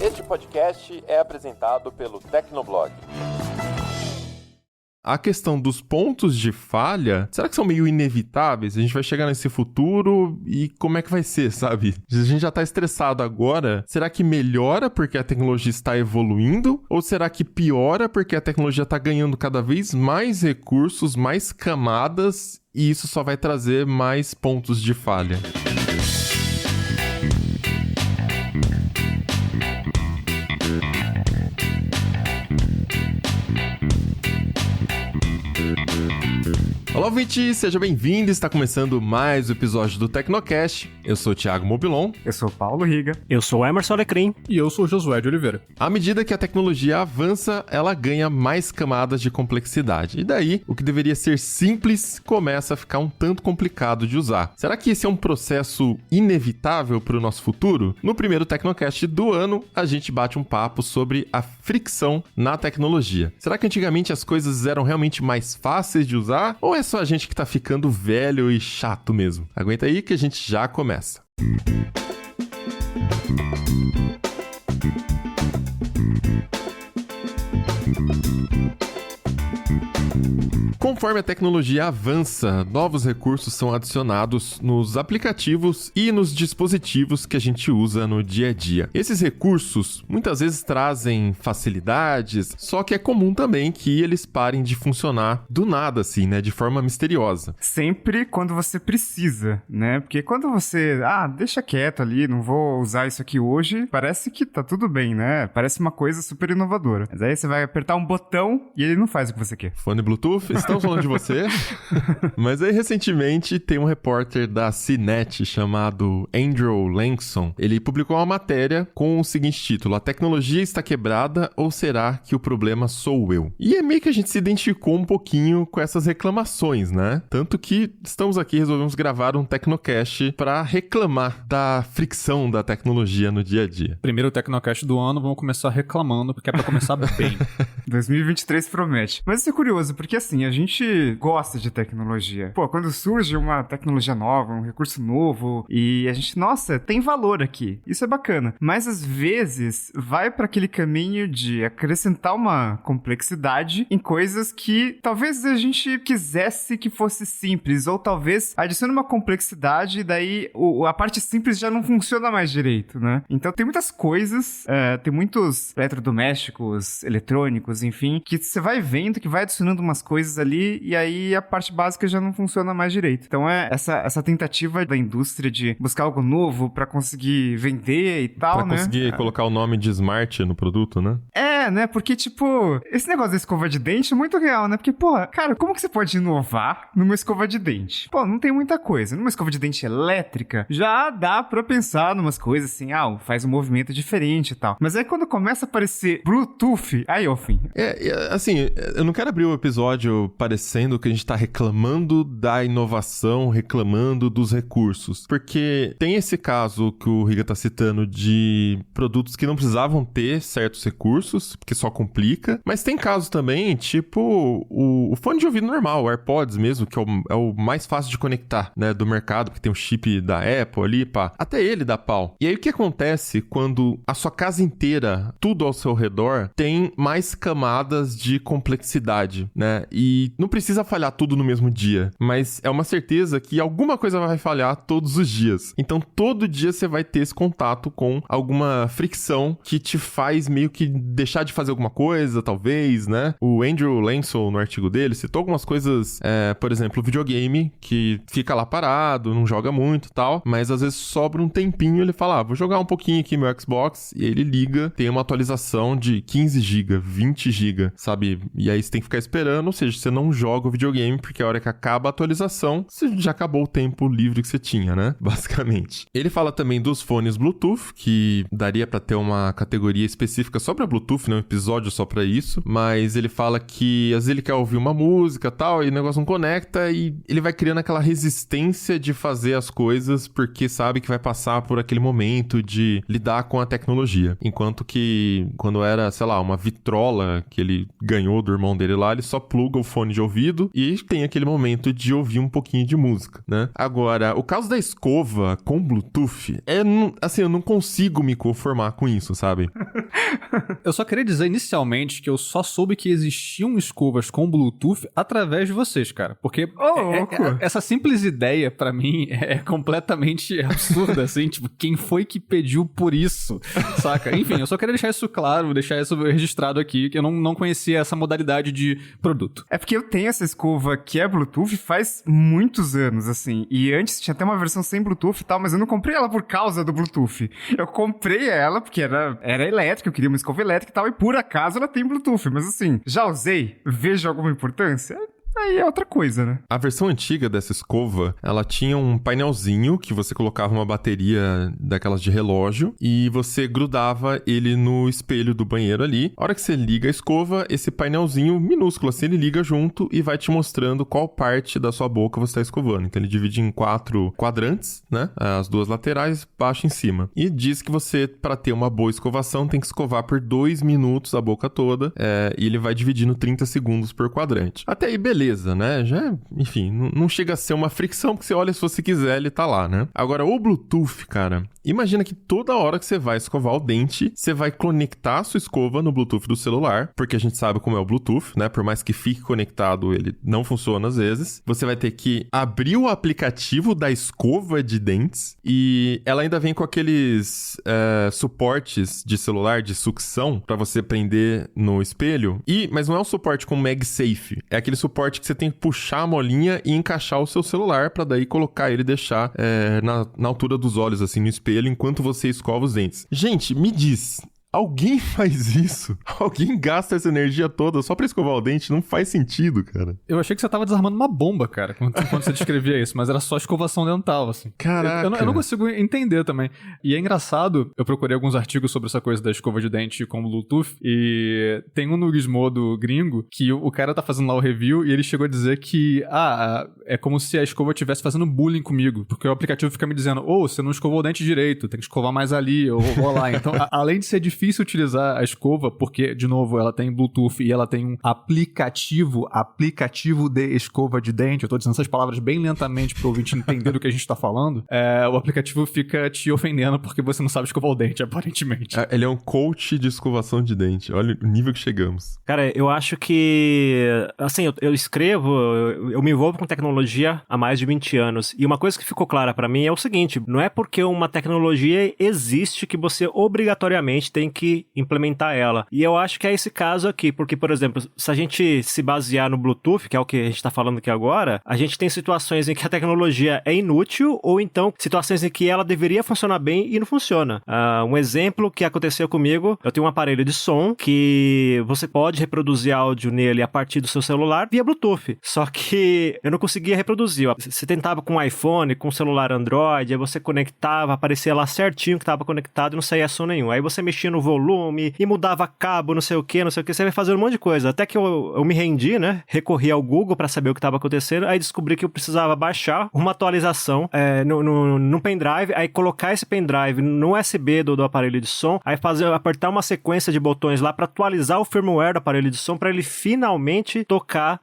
Este podcast é apresentado pelo Tecnoblog. A questão dos pontos de falha, será que são meio inevitáveis? A gente vai chegar nesse futuro e como é que vai ser, sabe? A gente já tá estressado agora, será que melhora porque a tecnologia está evoluindo? Ou será que piora porque a tecnologia tá ganhando cada vez mais recursos, mais camadas e isso só vai trazer mais pontos de falha? Olá, ouvinte, seja bem-vindo, está começando mais um episódio do Tecnocast. Eu sou o Thiago Mobilon. Eu sou o Paulo Riga. Eu sou o Emerson Alecrim. E eu sou o Josué de Oliveira. À medida que a tecnologia avança, ela ganha mais camadas de complexidade. E daí, o que deveria ser simples começa a ficar um tanto complicado de usar. Será que esse é um processo inevitável para o nosso futuro? No primeiro Tecnocast do ano, a gente bate um papo sobre a fricção na tecnologia. Será que antigamente as coisas eram realmente mais fáceis de usar? Ou é só a gente que tá ficando velho e chato mesmo? Aguenta aí que a gente já começa. Conforme a tecnologia avança, novos recursos são adicionados nos aplicativos e nos dispositivos que a gente usa no dia a dia. Esses recursos muitas vezes trazem facilidades, só que é comum também que eles parem de funcionar do nada, assim, né? De forma misteriosa. Sempre quando você precisa, né? Porque quando você, deixa quieto ali, não vou usar isso aqui hoje, parece que tá tudo bem, né? Parece uma coisa super inovadora. Mas aí você vai apertar um botão e ele não faz o que você quer. Fone Bluetooth, estamos falando de você. Mas aí, recentemente, tem um repórter da CNET chamado Andrew Lanxon. Ele publicou uma matéria com o seguinte título: A tecnologia está quebrada ou será que o problema sou eu? E é meio que a gente se identificou um pouquinho com essas reclamações, né? Tanto que estamos aqui, resolvemos gravar um Tecnocast para reclamar da fricção da tecnologia no dia a dia. Primeiro Tecnocast do ano, vamos começar reclamando, porque é pra começar bem. 2023 promete. Mas isso é curioso, porque assim, a gente gosta de tecnologia. Pô, quando surge uma tecnologia nova, um recurso novo, e a gente, nossa, tem valor aqui. Isso é bacana. Mas às vezes vai para aquele caminho de acrescentar uma complexidade em coisas que talvez a gente quisesse que fosse simples, ou talvez adicione uma complexidade e daí a parte simples já não funciona mais direito, né? Então tem muitas coisas, tem muitos eletrodomésticos, eletrônicos, enfim, que você vai vendo que vai adicionando umas coisas ali e aí a parte básica já não funciona mais direito. Então é essa tentativa da indústria de buscar algo novo pra conseguir vender e tal, pra né? Pra conseguir colocar o nome de Smart no produto, né? Né? Porque, tipo, esse negócio da escova de dente é muito real, né? Porque, pô, cara, como que você pode inovar numa escova de dente? Pô, não tem muita coisa. Numa escova de dente elétrica, já dá pra pensar numas coisas assim, faz um movimento diferente e tal. Mas aí quando começa a aparecer Bluetooth, aí, ó, fim. Assim, eu não quero abrir o episódio parecendo que a gente tá reclamando da inovação, reclamando dos recursos. Porque tem esse caso que o Riga tá citando de produtos que não precisavam ter certos recursos, porque só complica. Mas tem casos também, tipo o fone de ouvido normal, o AirPods mesmo, que é o mais fácil de conectar, né, do mercado, porque tem o chip da Apple ali, pá. Até ele dá pau. E aí o que acontece quando a sua casa inteira, tudo ao seu redor, tem mais camadas de complexidade, né? E não precisa falhar tudo no mesmo dia, mas é uma certeza que alguma coisa vai falhar todos os dias. Então todo dia você vai ter esse contato com alguma fricção que te faz meio que deixar de fazer alguma coisa, talvez, né? O Andrew Lanxon, no artigo dele, citou algumas coisas, por exemplo, o videogame, que fica lá parado, não joga muito e tal, mas às vezes sobra um tempinho, ele fala, vou jogar um pouquinho aqui meu Xbox, e ele liga, tem uma atualização de 15 GB, 20 GB, sabe? E aí você tem que ficar esperando, ou seja, você não joga o videogame, porque a hora que acaba a atualização, você já acabou o tempo livre que você tinha, né? Basicamente. Ele fala também dos fones Bluetooth, que daria pra ter uma categoria específica só pra Bluetooth, né? Um episódio só pra isso. Mas ele fala que às vezes ele quer ouvir uma música e tal, e o negócio não conecta, e ele vai criando aquela resistência de fazer as coisas porque sabe que vai passar por aquele momento de lidar com a tecnologia. Enquanto que quando era, sei lá, uma vitrola que ele ganhou do irmão dele lá, ele só pluga o fone de ouvido e tem aquele momento de ouvir um pouquinho de música, né? Agora, o caso da escova com Bluetooth assim, eu não consigo me conformar com isso, sabe? Eu só queria dizer inicialmente que eu só soube que existiam escovas com Bluetooth através de vocês, cara. Porque essa simples ideia, pra mim, é completamente absurda, assim. Tipo, quem foi que pediu por isso, saca? Enfim, eu só queria deixar isso claro, deixar isso registrado aqui, que eu não conhecia essa modalidade de produto. É porque eu tenho essa escova que é Bluetooth faz muitos anos, assim. E antes tinha até uma versão sem Bluetooth e tal, mas eu não comprei ela por causa do Bluetooth. Eu comprei ela porque era elétrica, eu queria uma escova elétrica e tal, e por acaso ela tem Bluetooth. Mas assim, já usei? Vejo alguma importância? Aí é outra coisa, né? A versão antiga dessa escova, ela tinha um painelzinho que você colocava uma bateria daquelas de relógio e você grudava ele no espelho do banheiro ali. A hora que você liga a escova, esse painelzinho minúsculo assim, ele liga junto e vai te mostrando qual parte da sua boca você está escovando. Então ele divide em 4 quadrantes, né? As 2 laterais, baixo e em cima. E diz que você, para ter uma boa escovação, tem que escovar por 2 minutos a boca toda, e ele vai dividindo 30 segundos por quadrante. Até aí, beleza, né? Já, enfim, não chega a ser uma fricção, porque você olha, se você quiser, ele tá lá, né? Agora, o Bluetooth, cara, imagina que toda hora que você vai escovar o dente, você vai conectar a sua escova no Bluetooth do celular, porque a gente sabe como é o Bluetooth, né? Por mais que fique conectado, ele não funciona às vezes. Você vai ter que abrir o aplicativo da escova de dentes e ela ainda vem com aqueles suportes de celular de sucção pra você prender no espelho. Mas não é um suporte com MagSafe, é aquele suporte que você tem que puxar a molinha e encaixar o seu celular pra daí colocar ele e deixar na altura dos olhos, assim, no espelho, enquanto você escova os dentes. Gente, me diz... Alguém faz isso? Alguém gasta essa energia toda só pra escovar o dente? Não faz sentido, cara. Eu achei que você tava desarmando uma bomba, cara, quando você descrevia isso, mas era só escovação dental, assim. Caraca. Eu não consigo entender também. E é engraçado, eu procurei alguns artigos sobre essa coisa da escova de dente com Bluetooth, e tem um no Gizmodo gringo que o cara tá fazendo lá o review e ele chegou a dizer que, é como se a escova estivesse fazendo bullying comigo, porque o aplicativo fica me dizendo, você não escovou o dente direito, tem que escovar mais ali, ou lá. Então, além de ser difícil utilizar a escova, porque, de novo, ela tem Bluetooth e ela tem um aplicativo de escova de dente. Eu tô dizendo essas palavras bem lentamente pro ouvinte entender do que a gente tá falando. O aplicativo fica te ofendendo porque você não sabe escovar o dente, aparentemente. Ele é um coach de escovação de dente. Olha o nível que chegamos. Cara, eu acho que... Assim, eu escrevo, eu me envolvo com tecnologia há mais de 20 anos. E uma coisa que ficou clara pra mim é o seguinte, não é porque uma tecnologia existe que você obrigatoriamente tem que implementar ela. E eu acho que é esse caso aqui, porque, por exemplo, se a gente se basear no Bluetooth, que é o que a gente tá falando aqui agora, a gente tem situações em que a tecnologia é inútil, ou então situações em que ela deveria funcionar bem e não funciona. Um exemplo que aconteceu comigo, eu tenho um aparelho de som que você pode reproduzir áudio nele a partir do seu celular via Bluetooth. Só que eu não conseguia reproduzir. Você tentava com um iPhone, com um celular Android, aí você conectava, aparecia lá certinho que estava conectado e não saía som nenhum. Aí você mexia no volume e mudava cabo, não sei o que, você vai fazendo um monte de coisa. Até que eu me rendi, né? Recorri ao Google pra saber o que estava acontecendo, aí descobri que eu precisava baixar uma atualização no pendrive, aí colocar esse pendrive no USB do aparelho de som, aí apertar uma sequência de botões lá pra atualizar o firmware do aparelho de som pra ele finalmente tocar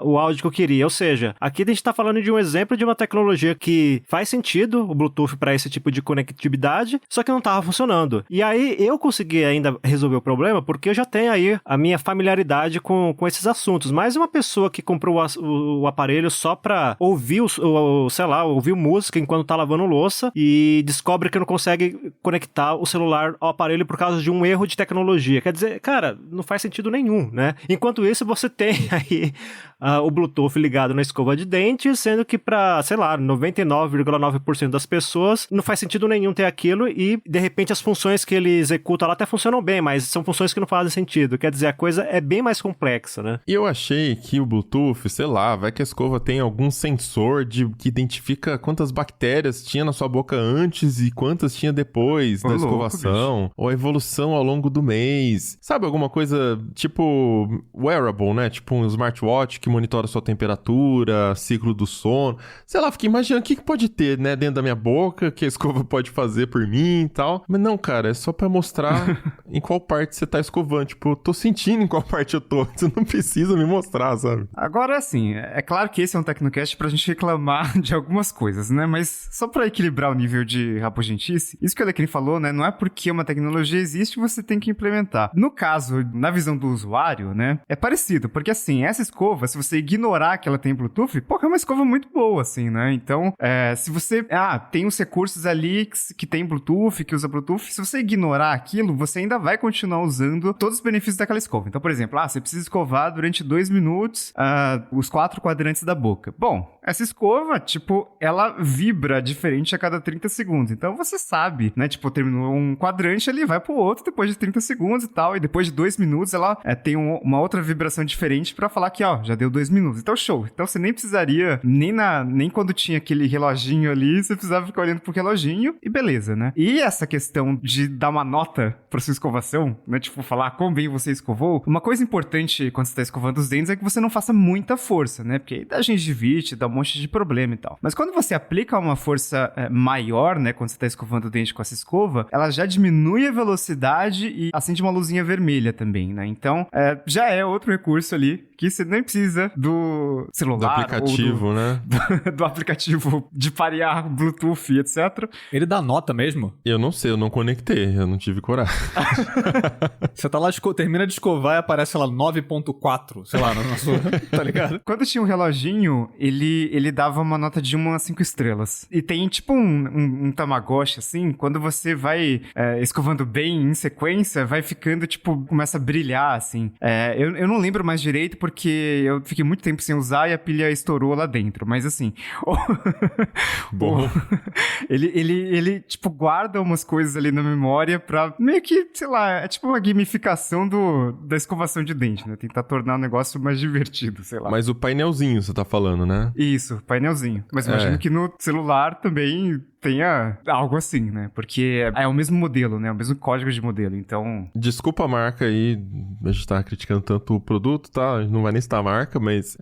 o áudio que eu queria. Ou seja, aqui a gente tá falando de um exemplo de uma tecnologia que faz sentido, o Bluetooth, pra esse tipo de conectividade, só que não tava funcionando. E aí eu consegui ainda resolver o problema porque eu já tenho aí a minha familiaridade com esses assuntos. Mas uma pessoa que comprou o aparelho só pra ouvir, ouvir música enquanto tá lavando louça e descobre que não consegue conectar o celular ao aparelho por causa de um erro de tecnologia. Quer dizer, cara, não faz sentido nenhum, né? Enquanto isso, você tem aí o Bluetooth ligado na escova de dente, sendo que pra, 99,9% das pessoas não faz sentido nenhum ter aquilo e, de repente, as funções que ele executa ponto ela até funcionam bem, mas são funções que não fazem sentido. Quer dizer, a coisa é bem mais complexa, né? E eu achei que o Bluetooth, sei lá, vai que a escova tem algum sensor que identifica quantas bactérias tinha na sua boca antes e quantas tinha depois da escovação, ou a evolução ao longo do mês. Sabe, alguma coisa tipo wearable, né? Tipo um smartwatch que monitora sua temperatura, ciclo do sono. Sei lá, fiquei imaginando o que pode ter, né, dentro da minha boca, que a escova pode fazer por mim e tal. Mas não, cara, é só pra mostrar em qual parte você tá escovando. Tipo, eu tô sentindo em qual parte eu tô. Você não precisa me mostrar, sabe? Agora, assim, é claro que esse é um Tecnocast pra gente reclamar de algumas coisas, né? Mas só pra equilibrar o nível de rabugentice, isso que o Alecrim falou, né? Não é porque uma tecnologia existe, você tem que implementar. No caso, na visão do usuário, né? É parecido, porque assim, essa escova, se você ignorar que ela tem Bluetooth, pô, é uma escova muito boa, assim, né? Então, se você... tem uns recursos ali que tem Bluetooth, que usa Bluetooth, se você ignorar aquilo, você ainda vai continuar usando todos os benefícios daquela escova. Então, por exemplo, você precisa escovar durante 2 minutos os 4 quadrantes da boca. Bom, essa escova, tipo, ela vibra diferente a cada 30 segundos. Então, você sabe, né? Tipo, terminou um quadrante, ele vai pro outro depois de 30 segundos e tal. E depois de 2 minutos, ela tem uma outra vibração diferente pra falar que, já deu 2 minutos. Então, show. Então, você nem precisaria, nem quando tinha aquele reloginho ali, você precisava ficar olhando pro reloginho e beleza, né? E essa questão de dar uma nota pra sua escovação, né? Tipo, falar quão bem você escovou. Uma coisa importante quando você tá escovando os dentes é que você não faça muita força, né? Porque aí dá gengivite, dá um monte de problema e tal. Mas quando você aplica uma força maior, né? Quando você tá escovando o dente com essa escova, ela já diminui a velocidade e acende uma luzinha vermelha também, né? Então, já é outro recurso ali que você nem precisa do celular. Do aplicativo, né? Do aplicativo de parear Bluetooth, etc. Ele dá nota mesmo? Eu não sei, eu não conectei, eu não tive coragem. Você tá lá, termina de escovar e aparece lá 9.4, sei lá, na sua, tá ligado? Quando tinha um reloginho, ele dava uma nota de 1 a 5 estrelas. E tem tipo um Tamagotchi, assim, quando você vai escovando bem em sequência, vai ficando, tipo, começa a brilhar, assim. Eu não lembro mais direito, porque eu fiquei muito tempo sem usar e a pilha estourou lá dentro. Mas assim... Bom. Ele, tipo, guarda umas coisas ali na memória pra meio que, sei lá, é tipo uma gamificação da escovação de dente, né? Tentar tornar o negócio mais divertido, sei lá. Mas o painelzinho você tá falando, né? Isso, painelzinho. Mas imagino que no celular também tenha algo assim, né? Porque é o mesmo modelo, né? O mesmo código de modelo, então... Desculpa a marca aí, a gente tá criticando tanto o produto, tá? A gente não vai nem citar a marca, mas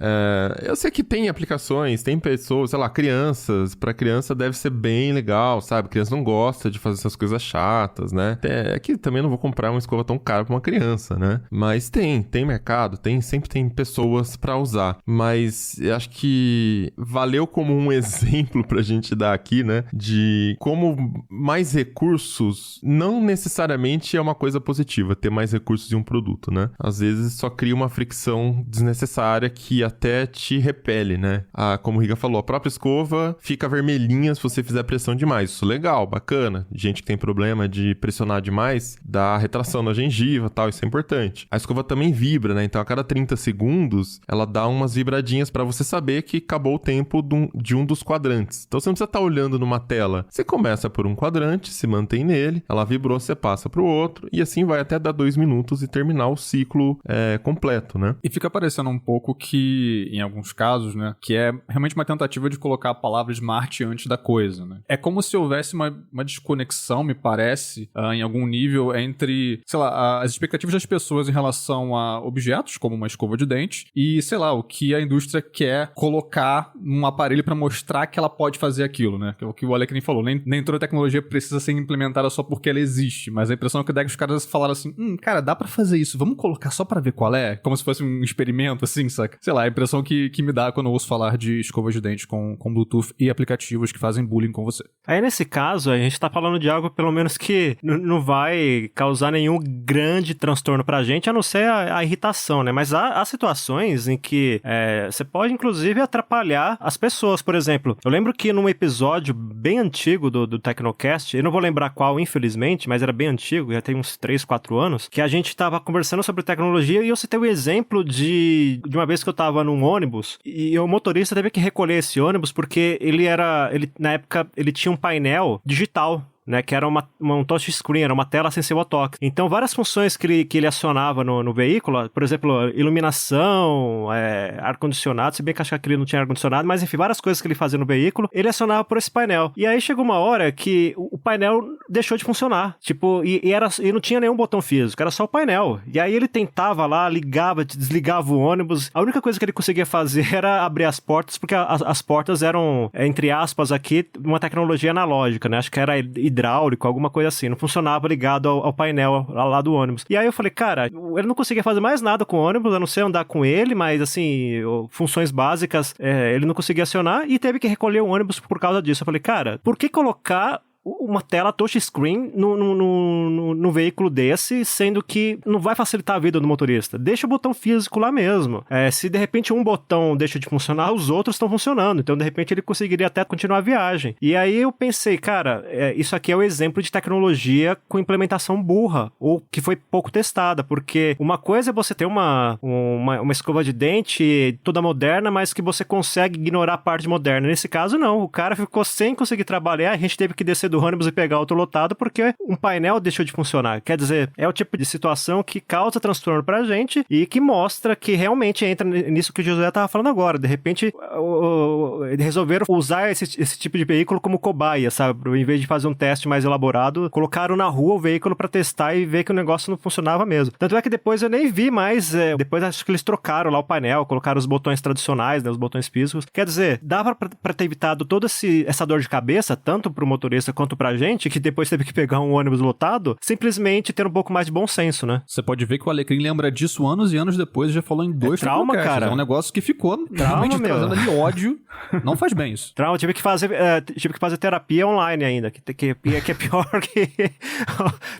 eu sei que tem aplicações, tem pessoas, sei lá, crianças. Pra criança deve ser bem legal, sabe? Criança não gosta de fazer essas coisas chatas, né? É que também não vou comprar uma escova tão cara pra uma criança, né? Mas tem mercado, sempre tem pessoas pra usar. Mas eu acho que valeu como um exemplo pra gente dar aqui, né? De como mais recursos não necessariamente é uma coisa positiva, ter mais recursos em um produto, né? Às vezes só cria uma fricção desnecessária que até te repele, né? Como o Riga falou, a própria escova fica vermelhinha se você fizer pressão demais. Isso é legal, bacana. Gente que tem problema de pressionar demais, dá retração na gengiva e tal, isso é importante. A escova também vibra, né? Então a cada 30 segundos, ela dá umas vibradinhas pra você saber que acabou o tempo de um dos quadrantes. Então você não precisa estar olhando numa tela. Você começa por um quadrante, se mantém nele, ela vibrou, você passa pro outro, e assim vai até dar 2 minutos e terminar o ciclo completo, né? E fica parecendo um pouco que, em alguns casos, né, que é realmente uma tentativa de colocar a palavra smart antes da coisa, né? É como se houvesse uma desconexão, me parece, em algum nível, entre, sei lá, as expectativas das pessoas em relação a objetos, como uma escova de dente, e, sei lá, o que a indústria quer colocar num aparelho pra mostrar que ela pode fazer aquilo, né? Que é o que o Alecrim falou, nem toda tecnologia precisa ser implementada só porque ela existe, mas a impressão é que os caras falaram assim, cara, dá pra fazer isso, vamos colocar só pra ver qual é? Como se fosse um experimento, assim, saca? Sei lá, a impressão que me dá quando eu ouço falar de escovas de dente com Bluetooth e aplicativos que fazem bullying com você. Aí, nesse caso, a gente tá falando de algo, pelo menos, que não vai causar nenhum grande transtorno pra gente, a não ser a irritação, né? Mas há situações em que você pode, inclusive, atrapalhar as pessoas. Por exemplo, eu lembro que num episódio bem antigo do Tecnocast, eu não vou lembrar qual, infelizmente, mas era bem antigo, já tem uns 3, 4 anos, que a gente tava conversando sobre tecnologia e eu citei o exemplo de uma vez que eu tava num ônibus e o motorista teve que recolher esse ônibus porque ele na época, ele tinha um painel digital né? Que era um touchscreen, era uma tela sensível ao toque. Então, várias funções que ele acionava no veículo, por exemplo, iluminação, ar-condicionado, se bem que acho que aquele não tinha ar-condicionado, mas enfim, várias coisas que ele fazia no veículo, ele acionava por esse painel. E aí chegou uma hora que o painel deixou de funcionar. Tipo, e não tinha nenhum botão físico, era só o painel. E aí ele tentava lá, ligava, desligava o ônibus. A única coisa que ele conseguia fazer era abrir as portas, porque as portas eram, entre aspas aqui, uma tecnologia analógica, né? Acho que era hidráulico, alguma coisa assim. Não funcionava ligado ao painel lá do ônibus. E aí eu falei, cara, ele não conseguia fazer mais nada com o ônibus, a não ser andar com ele, mas assim, funções básicas, ele não conseguia acionar e teve que recolher o ônibus por causa disso. Eu falei, cara, por que colocar uma tela touchscreen no veículo desse, sendo que não vai facilitar a vida do motorista? Deixa o botão físico lá mesmo. Se de repente um botão deixa de funcionar, os outros estão funcionando. Então, de repente, ele conseguiria até continuar a viagem. E aí eu pensei, cara, isso aqui é o exemplo de tecnologia com implementação burra, ou que foi pouco testada, porque uma coisa é você ter uma escova de dente toda moderna, mas que você consegue ignorar a parte moderna. Nesse caso, não. O cara ficou sem conseguir trabalhar, a gente teve que descer do ônibus e pegar outro lotado porque um painel deixou de funcionar. Quer dizer, é o tipo de situação que causa transtorno pra gente e que mostra que realmente entra nisso que o José tava falando agora. De repente, resolveram usar esse tipo de veículo como cobaia, sabe? Em vez de fazer um teste mais elaborado, colocaram na rua o veículo pra testar e ver que o negócio não funcionava mesmo. Tanto é que depois eu nem vi mais, depois acho que eles trocaram lá o painel, colocaram os botões tradicionais, né, os botões físicos. Quer dizer, dava pra ter evitado toda essa dor de cabeça, tanto pro motorista quanto pra gente, que depois teve que pegar um ônibus lotado, simplesmente ter um pouco mais de bom senso, né? Você pode ver que o Alecrim lembra disso anos e anos depois, já falou em 2 trauma, cara. É um negócio que ficou realmente trazendo ali ódio. Não faz bem isso. Trauma, tive que fazer terapia online ainda, que é pior que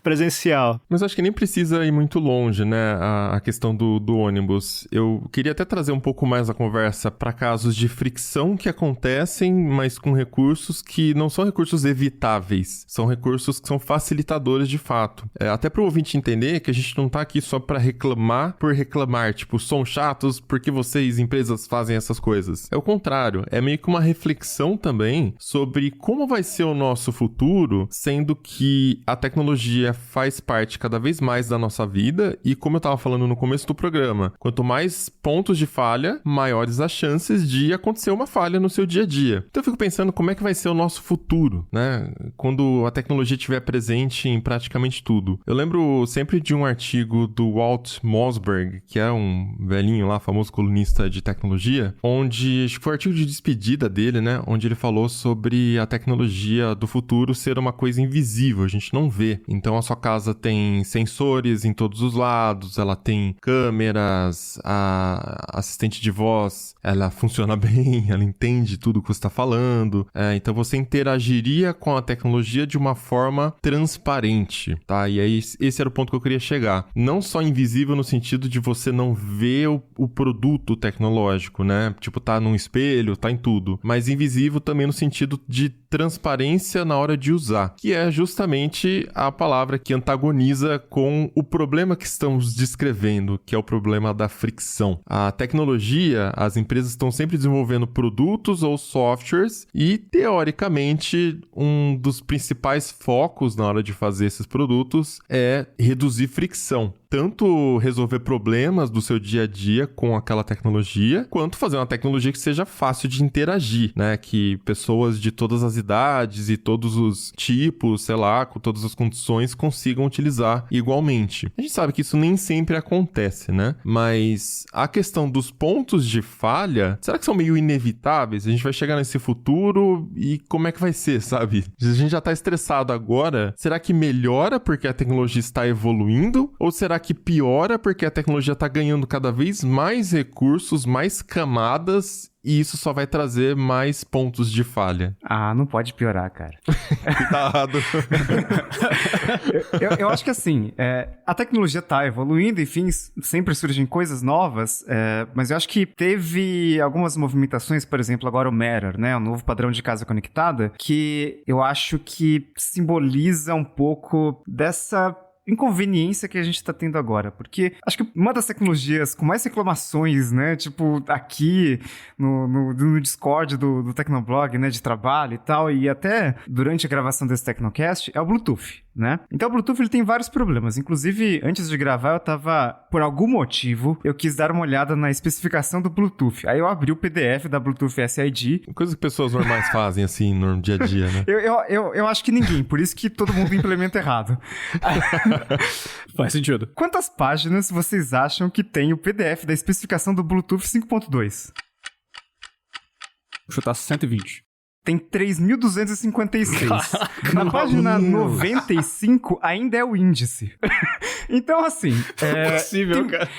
presencial. Mas acho que nem precisa ir muito longe, né, a questão do ônibus. Eu queria até trazer um pouco mais a conversa para casos de fricção que acontecem, mas com recursos que não são recursos evitáveis, são recursos que são facilitadores de fato. Até para o ouvinte entender que a gente não tá aqui só para reclamar por reclamar, tipo, são chatos porque vocês, empresas, fazem essas coisas. É o contrário, é meio que uma reflexão também sobre como vai ser o nosso futuro, sendo que a tecnologia faz parte cada vez mais da nossa vida e, como eu tava falando no começo do programa, quanto mais pontos de falha, maiores as chances de acontecer uma falha no seu dia a dia. Então eu fico pensando como é que vai ser o nosso futuro, né? Quando a tecnologia estiver presente em praticamente tudo. Eu lembro sempre de um artigo do Walt Mossberg, que é um velhinho lá, famoso colunista de tecnologia, onde, acho que foi um artigo de despedida dele, né? Onde ele falou sobre a tecnologia do futuro ser uma coisa invisível, a gente não vê. Então a sua casa tem sensores em todos os lados, ela tem câmeras, a assistente de voz, ela funciona bem, ela entende tudo que você está falando. Então você interagiria com a tecnologia de uma forma transparente, tá? E aí esse era o ponto que eu queria chegar. Não só invisível no sentido de você não ver o produto tecnológico, né? Tipo, tá num espelho, tá em tudo. Mas invisível também no sentido de transparência na hora de usar, que é justamente a palavra que antagoniza com o problema que estamos descrevendo, que é o problema da fricção. A tecnologia, as empresas estão sempre desenvolvendo produtos ou softwares e, teoricamente, um dos principais focos na hora de fazer esses produtos é reduzir fricção. Tanto resolver problemas do seu dia a dia com aquela tecnologia, quanto fazer uma tecnologia que seja fácil de interagir, né? Que pessoas de todas as idades e todos os tipos, sei lá, com todas as condições, consigam utilizar igualmente. A gente sabe que isso nem sempre acontece, né? Mas a questão dos pontos de falha, será que são meio inevitáveis? A gente vai chegar nesse futuro e como é que vai ser, sabe? A gente já tá estressado agora, será que melhora porque a tecnologia está evoluindo? Ou será que piora porque a tecnologia está ganhando cada vez mais recursos, mais camadas, e isso só vai trazer mais pontos de falha? Ah, não pode piorar, cara. Cuidado. eu acho que assim, a tecnologia tá evoluindo, enfim, sempre surgem coisas novas, mas eu acho que teve algumas movimentações, por exemplo, agora o Matter, né, o novo padrão de casa conectada, que eu acho que simboliza um pouco dessa inconveniência que a gente tá tendo agora, porque acho que uma das tecnologias com mais reclamações, né, tipo, aqui no Discord do Tecnoblog, né, de trabalho e tal, e até durante a gravação desse Tecnocast, é o Bluetooth, né? Então o Bluetooth ele tem vários problemas, inclusive antes de gravar eu tava, por algum motivo, eu quis dar uma olhada na especificação do Bluetooth, aí eu abri o PDF da Bluetooth SID. Coisa que pessoas normais fazem, assim, no dia a dia, né? Eu acho que ninguém, por isso que todo mundo implementa errado. Faz sentido. Quantas páginas vocês acham que tem o PDF da especificação do Bluetooth 5.2? Vou chutar 120. Tem 3.256. Na página 95 ainda é o índice. Então, assim... É possível, cara.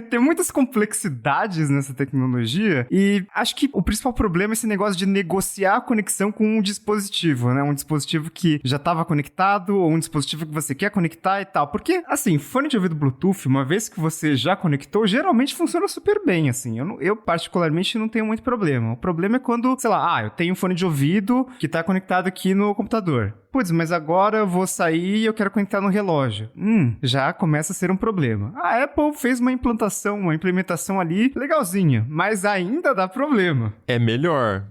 Tem muitas complexidades nessa tecnologia e acho que o principal problema é esse negócio de negociar a conexão com um dispositivo, né? Um dispositivo que já estava conectado ou um dispositivo que você quer conectar e tal. Porque, assim, fone de ouvido Bluetooth, uma vez que você já conectou, geralmente funciona super bem, assim. Eu particularmente, não tenho muito problema. O problema é quando, sei lá, eu tenho um fone de ouvido que tá conectado aqui no computador. Putz, mas agora eu vou sair e eu quero conectar no relógio. Já começa a ser um problema. A Apple fez uma implementação ali legalzinha, mas ainda dá problema. É melhor,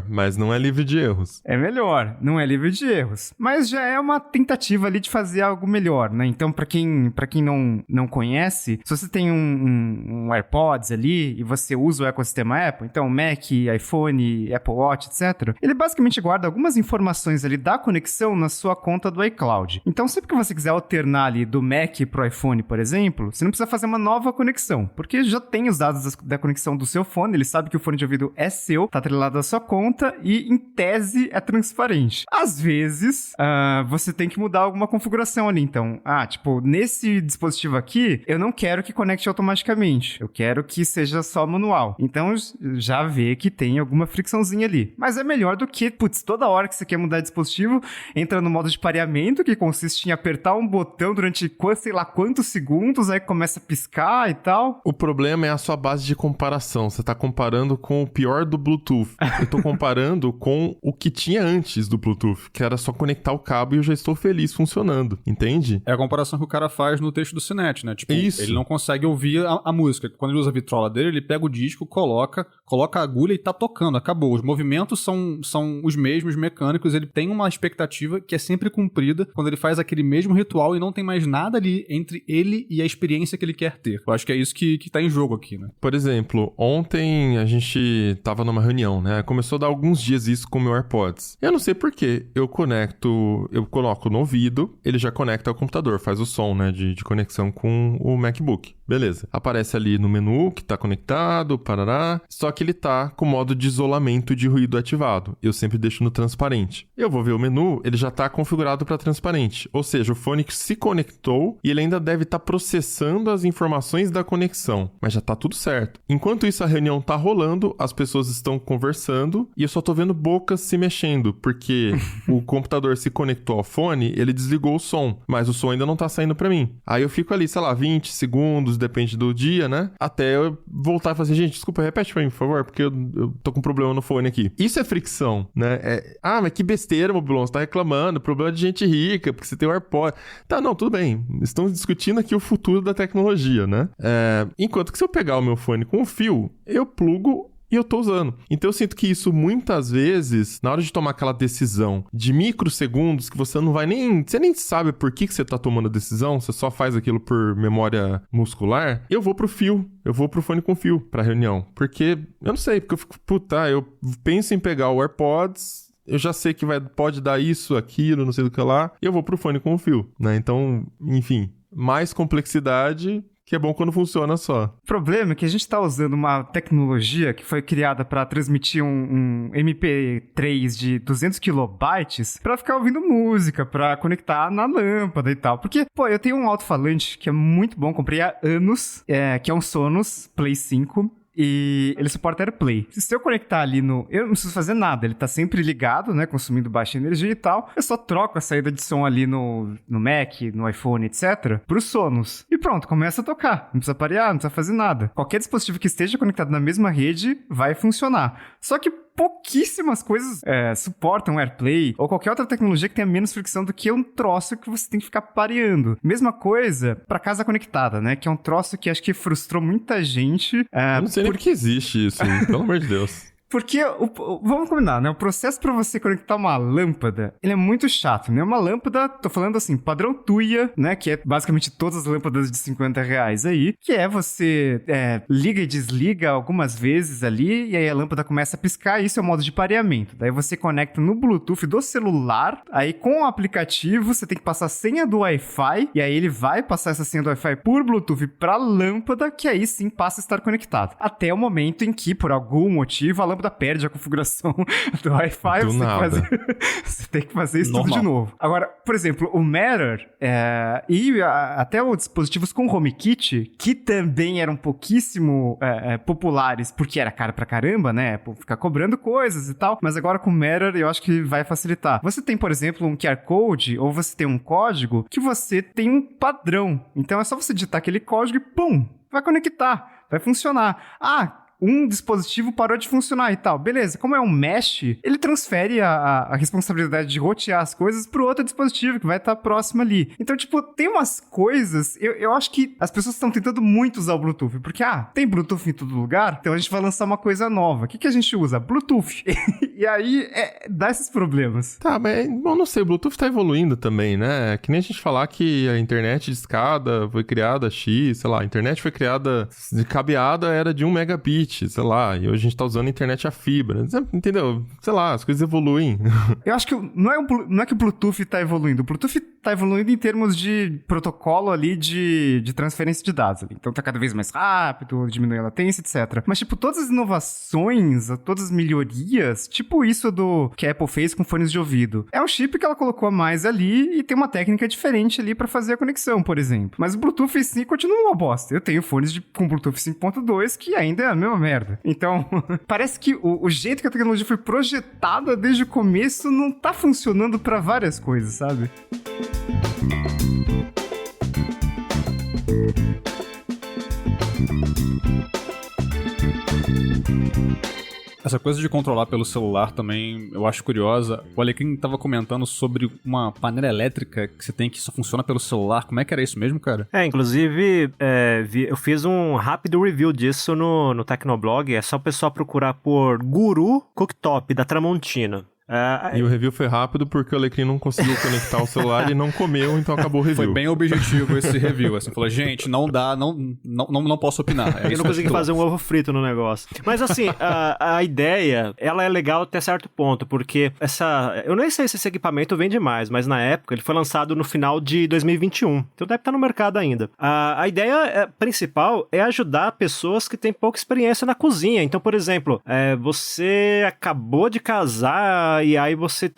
mas não é livre de erros. É melhor, não é livre de erros. Mas já é uma tentativa ali de fazer algo melhor, né? Então, pra quem não conhece, se você tem um AirPods ali e você usa o ecossistema Apple, então Mac, iPhone, Apple Watch, etc., ele basicamente guarda algumas informações ali da conexão na sua conta do iCloud. Então, sempre que você quiser alternar ali do Mac pro iPhone, por exemplo, você não precisa fazer uma nova conexão, porque já tem os dados da conexão do seu fone, ele sabe que o fone de ouvido é seu, tá atrelado à sua conta e, em tese, é transparente. Às vezes, você tem que mudar alguma configuração ali. Então, tipo, nesse dispositivo aqui, eu não quero que conecte automaticamente. Eu quero que seja só manual. Então, já vê que tem alguma fricçãozinha ali. Mas é melhor do que, toda hora que você quer mudar de dispositivo, entra no modo de pareamento, que consiste em apertar um botão durante sei lá quantos segundos, aí começa a piscar e tal. O problema é a sua base de comparação. Você tá comparando com o pior do Bluetooth. Eu tô comparando com o que tinha antes do Bluetooth, que era só conectar o cabo e eu já estou feliz funcionando, entende? É a comparação que o cara faz no texto do Cinet, né? Tipo, isso. Ele não consegue ouvir a música. Quando ele usa a vitrola dele, ele pega o disco, coloca a agulha e tá tocando, acabou. Os movimentos são os mesmos mecânicos, ele tem uma expectativa que é sempre cumprida quando ele faz aquele mesmo ritual e não tem mais nada ali entre ele e a experiência que ele quer ter. Eu acho que é isso que tá em jogo aqui, né? Por exemplo, ontem a gente tava numa reunião, né? Começou a dar alguns dias isso com o meu AirPods. Eu não sei por quê. Eu coloco no ouvido, ele já conecta ao computador, faz o som, né? De conexão com o MacBook. Beleza. Aparece ali no menu que tá conectado, parará. Só que ele tá com o modo de isolamento de ruído ativado. Eu sempre deixo no transparente. Eu vou ver o menu, ele já tá configurado para transparente. Ou seja, o fone que se conectou e ele ainda deve estar processando as informações da conexão. Mas já tá tudo certo. Enquanto isso, a reunião tá rolando, as pessoas estão conversando e eu só tô vendo bocas se mexendo, porque o computador se conectou ao fone, ele desligou o som, mas o som ainda não tá saindo para mim. Aí eu fico ali, sei lá, 20 segundos, depende do dia, né? Até eu voltar e fazer, gente, desculpa, repete pra mim, por favor, porque eu tô com um problema no fone aqui. Isso é fricção, né? Mas que besteira, Mobilon, você tá reclamando, problema de gente rica, porque você tem um AirPod. Tá, não, tudo bem. Estamos discutindo aqui o futuro da tecnologia, né? Enquanto que se eu pegar o meu fone com o fio, eu plugo e eu tô usando. Então eu sinto que isso muitas vezes, na hora de tomar aquela decisão de microsegundos, que você não vai você nem sabe por que você tá tomando a decisão, você só faz aquilo por memória muscular, eu vou pro fio. Eu vou pro fone com fio pra reunião. Porque, eu não sei, porque eu fico, eu penso em pegar o AirPods, eu já sei que pode dar isso, aquilo, não sei do que lá, e eu vou pro fone com fio, né? Então, enfim, mais complexidade, que é bom quando funciona só. O problema é que a gente está usando uma tecnologia que foi criada para transmitir um MP3 de 200 kilobytes para ficar ouvindo música, para conectar na lâmpada e tal. Porque, eu tenho um alto-falante que é muito bom, comprei há anos, que é um Sonos Play 5. E ele suporta AirPlay. Se eu conectar ali eu não preciso fazer nada, ele tá sempre ligado, né, consumindo baixa energia e tal. Eu só troco a saída de som ali no Mac, no iPhone, etc, pro Sonos. E pronto, começa a tocar. Não precisa parear, não precisa fazer nada. Qualquer dispositivo que esteja conectado na mesma rede vai funcionar. Só que pouquíssimas coisas suportam AirPlay ou qualquer outra tecnologia que tenha menos fricção do que um troço que você tem que ficar pareando. Mesma coisa pra casa conectada, né? Que é um troço que acho que frustrou muita gente. Eu não sei nem por que existe isso, pelo amor de Deus. Porque, vamos combinar, né? O processo pra você conectar uma lâmpada, ele é muito chato, né? Uma lâmpada, tô falando assim, padrão Tuya, né? Que é basicamente todas as lâmpadas de R$50 aí, que é você liga e desliga algumas vezes ali, e aí a lâmpada começa a piscar, e isso é o modo de pareamento. Daí você conecta no Bluetooth do celular, aí com o aplicativo você tem que passar a senha do Wi-Fi, e aí ele vai passar essa senha do Wi-Fi por Bluetooth pra lâmpada, que aí sim passa a estar conectado. Até o momento em que, por algum motivo, a lâmpada perde a configuração do Wi-Fi, você tem que fazer isso tudo de novo. Agora, por exemplo, o Matter até os dispositivos com HomeKit, que também eram pouquíssimo populares, porque era caro pra caramba, né? Ficar cobrando coisas e tal, mas agora com o Matter eu acho que vai facilitar. Você tem, por exemplo, um QR Code, ou você tem um código, que você tem um padrão. Então é só você digitar aquele código e pum, vai conectar, vai funcionar. Um dispositivo parou de funcionar e tal. Beleza, como é um mesh, ele transfere a responsabilidade de rotear as coisas pro outro dispositivo que vai estar próximo ali. Então, tipo, tem umas coisas... Eu acho que as pessoas estão tentando muito usar o Bluetooth, porque, tem Bluetooth em todo lugar, então a gente vai lançar uma coisa nova. O que a gente usa? Bluetooth. E aí, dá esses problemas. Tá, mas eu não sei, o Bluetooth tá evoluindo também, né? Que nem a gente falar que a internet de escada foi criada X, sei lá, a internet foi criada de cabeada, era de 1 megabit, sei lá, e hoje a gente tá usando a internet a fibra, entendeu? Sei lá, as coisas evoluem. Eu acho que não é que o Bluetooth tá evoluindo, o Bluetooth tá evoluindo em termos de protocolo ali de transferência de dados ali. Então tá cada vez mais rápido, diminui a latência, etc. Mas, tipo, todas as inovações, todas as melhorias, tipo isso que a Apple fez com fones de ouvido, é um chip que ela colocou a mais ali e tem uma técnica diferente ali pra fazer a conexão, por exemplo. Mas o Bluetooth em si continua uma bosta. Eu tenho fones com Bluetooth 5.2 que ainda é a mesma merda. Então, parece que o jeito que a tecnologia foi projetada desde o começo não tá funcionando pra várias coisas, sabe? Essa coisa de controlar pelo celular também eu acho curiosa. O Alecrim tava comentando sobre uma panela elétrica que você tem que só funciona pelo celular. Como é que era isso mesmo, cara? Inclusive, eu fiz um rápido review disso no Tecnoblog. É só o pessoal procurar por Guru Cooktop da Tramontina. E o review foi rápido porque o Alecrim não conseguiu conectar o celular e não comeu, então acabou o review. Foi bem objetivo esse review, assim, falou, gente, não dá, não posso opinar. Eu não consegui fazer um ovo frito no negócio. Mas assim, a ideia, ela é legal até certo ponto, porque eu nem sei se esse equipamento vende mais, mas na época ele foi lançado no final de 2021, então deve estar no mercado ainda. A ideia principal é ajudar pessoas que têm pouca experiência na cozinha. Então, por exemplo, você acabou de casar e aí você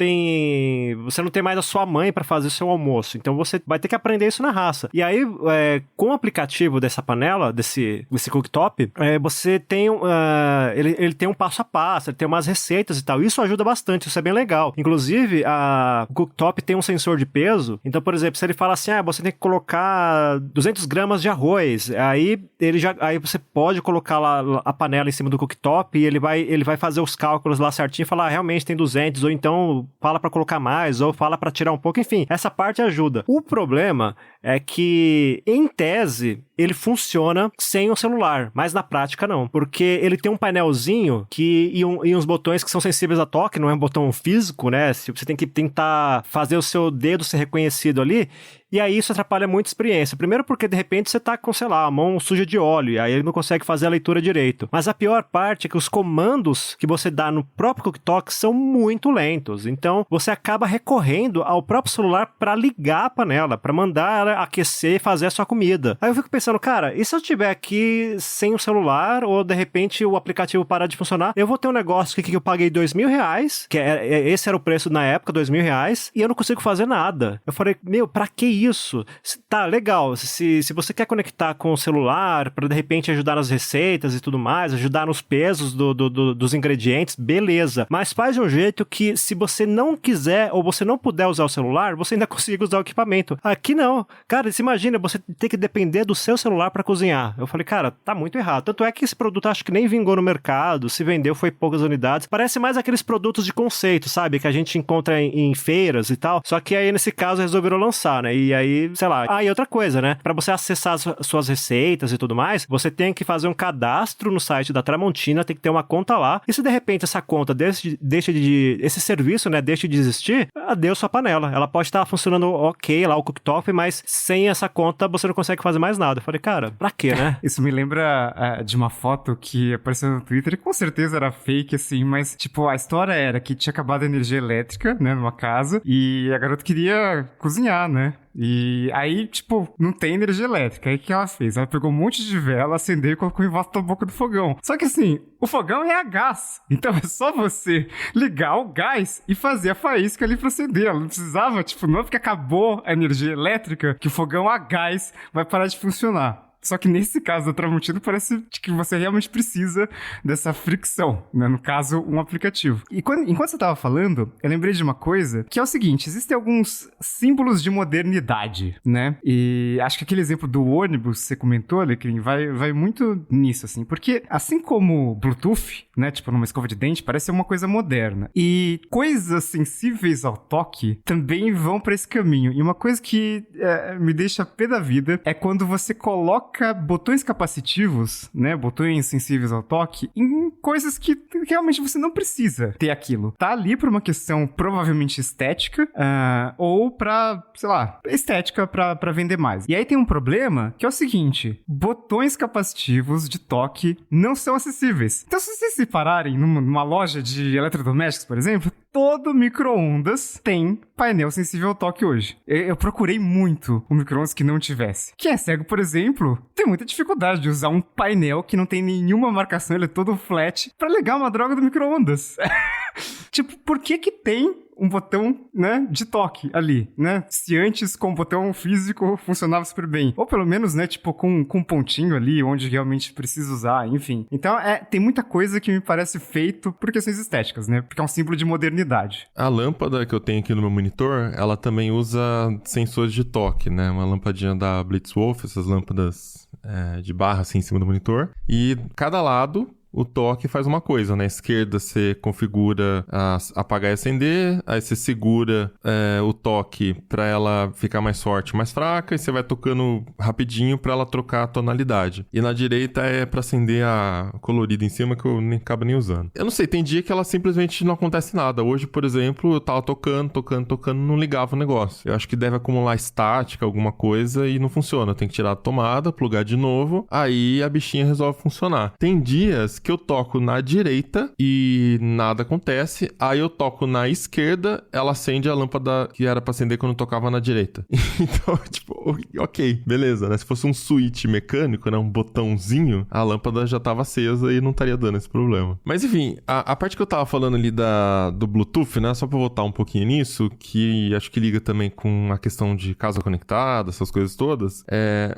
não tem mais a sua mãe para fazer o seu almoço, então você vai ter que aprender isso na raça. E aí, com o aplicativo dessa panela, desse cooktop, você tem ele tem um passo a passo, ele tem umas receitas e tal, isso ajuda bastante, isso é bem legal. Inclusive, o cooktop tem um sensor de peso, então, por exemplo, se ele fala assim, você tem que colocar 200 gramas de arroz, aí você pode colocar lá a panela em cima do cooktop e ele vai fazer os cálculos lá certinho e falar, realmente tem 200, ou então fala pra colocar mais, ou fala pra tirar um pouco, enfim, essa parte ajuda. O problema é que, em tese, ele funciona sem o celular, mas na prática não, porque ele tem um painelzinho e uns botões que são sensíveis a toque, não é um botão físico, né? Você tem que tentar fazer o seu dedo ser reconhecido ali, e aí isso atrapalha muito a experiência. Primeiro porque, de repente, você tá com, sei lá, a mão suja de óleo, e aí ele não consegue fazer a leitura direito. Mas a pior parte é que os comandos que você dá no próprio cooktop são muito lentos. Então, você acaba recorrendo ao próprio celular para ligar a panela, para mandar ela aquecer e fazer a sua comida. Aí eu fico pensando, cara, e se eu estiver aqui sem o celular, ou de repente o aplicativo parar de funcionar, eu vou ter um negócio que eu paguei R$2.000, que esse era o preço na época, R$2.000, e eu não consigo fazer nada. Eu falei, pra que isso? Tá, legal. Se você quer conectar com o celular para de repente ajudar nas receitas e tudo mais, ajudar nos pesos dos ingredientes, beleza. Mas faz de um jeito que se você não quiser ou você não puder usar o celular, você ainda consiga usar o equipamento. Aqui não. Cara, você imagina você ter que depender do seu celular para cozinhar. Eu falei, cara, tá muito errado. Tanto é que esse produto acho que nem vingou no mercado, se vendeu foi poucas unidades. Parece mais aqueles produtos de conceito, sabe? Que a gente encontra em feiras e tal. Só que aí nesse caso resolveram lançar, né? E aí, sei lá. Ah, e outra coisa, né? Pra você acessar as suas receitas e tudo mais, você tem que fazer um cadastro no site da Tramontina, tem que ter uma conta lá. E se de repente essa conta esse serviço, né, deixa de existir, adeus sua panela. Ela pode estar funcionando ok lá, o cooktop, mas sem essa conta você não consegue fazer mais nada. Eu falei, cara, pra quê, né? Isso me lembra de uma foto que apareceu no Twitter e com certeza era fake, assim, mas, tipo, a história era que tinha acabado a energia elétrica, né, numa casa, e a garota queria cozinhar, né? E aí, tipo, não tem energia elétrica. Aí o que ela fez? Ela pegou um monte de vela, acendeu e colocou em volta da boca do fogão. Só que assim, o fogão é a gás. Então é só você ligar o gás e fazer a faísca ali pra acender. Ela não precisava, tipo, não é porque acabou a energia elétrica que o fogão a gás vai parar de funcionar. Só que nesse caso da Tramontina parece que você realmente precisa dessa fricção, né? No caso, um aplicativo. E enquanto você tava falando, eu lembrei de uma coisa, que é o seguinte, existem alguns símbolos de modernidade, né? E acho que aquele exemplo do ônibus que você comentou, Alecrim, vai muito nisso, assim. Porque assim como Bluetooth, né? Tipo, numa escova de dente, parece uma coisa moderna. E coisas sensíveis ao toque também vão pra esse caminho. E uma coisa que me deixa pé da vida é quando você coloca botões capacitivos, né, botões sensíveis ao toque, em coisas que realmente você não precisa ter aquilo. Tá ali por uma questão provavelmente estética, ou pra, sei lá, estética pra vender mais. E aí tem um problema, que é o seguinte, botões capacitivos de toque não são acessíveis. Então se vocês se pararem numa loja de eletrodomésticos, por exemplo, todo micro-ondas tem painel sensível ao toque hoje. Eu procurei muito o micro-ondas que não tivesse. Quem é cego, por exemplo, tem muita dificuldade de usar um painel que não tem nenhuma marcação, ele é todo flat, pra ligar uma droga do micro-ondas. Tipo, por que tem um botão, né, de toque ali, né? Se antes com o botão físico funcionava super bem. Ou pelo menos, né, tipo, com um pontinho ali, onde realmente precisa usar, enfim. Então, tem muita coisa que me parece feito por questões estéticas, né? Porque é um símbolo de modernidade. A lâmpada que eu tenho aqui no meu monitor, ela também usa sensores de toque, né? Uma lampadinha da Blitzwolf, essas lâmpadas de barra, assim, em cima do monitor. E cada lado o toque faz uma coisa. Na esquerda você configura apagar e acender, aí você segura o toque pra ela ficar mais forte, mais fraca, e você vai tocando rapidinho pra ela trocar a tonalidade. E na direita é pra acender a colorida em cima, que eu nem acabo nem usando. Eu não sei, tem dia que ela simplesmente não acontece nada. Hoje, por exemplo, eu tava tocando, não ligava o negócio. Eu acho que deve acumular estática, alguma coisa, e não funciona. Eu tenho que tirar a tomada, plugar de novo, aí a bichinha resolve funcionar. Tem dias que eu toco na direita e nada acontece, aí eu toco na esquerda, ela acende a lâmpada que era pra acender quando eu tocava na direita. Então, tipo, ok, beleza, né? Se fosse um switch mecânico, né? Um botãozinho, a lâmpada já tava acesa e não estaria dando esse problema. Mas enfim, a parte que eu tava falando ali do Bluetooth, né? Só pra voltar um pouquinho nisso, que acho que liga também com a questão de casa conectada, essas coisas todas,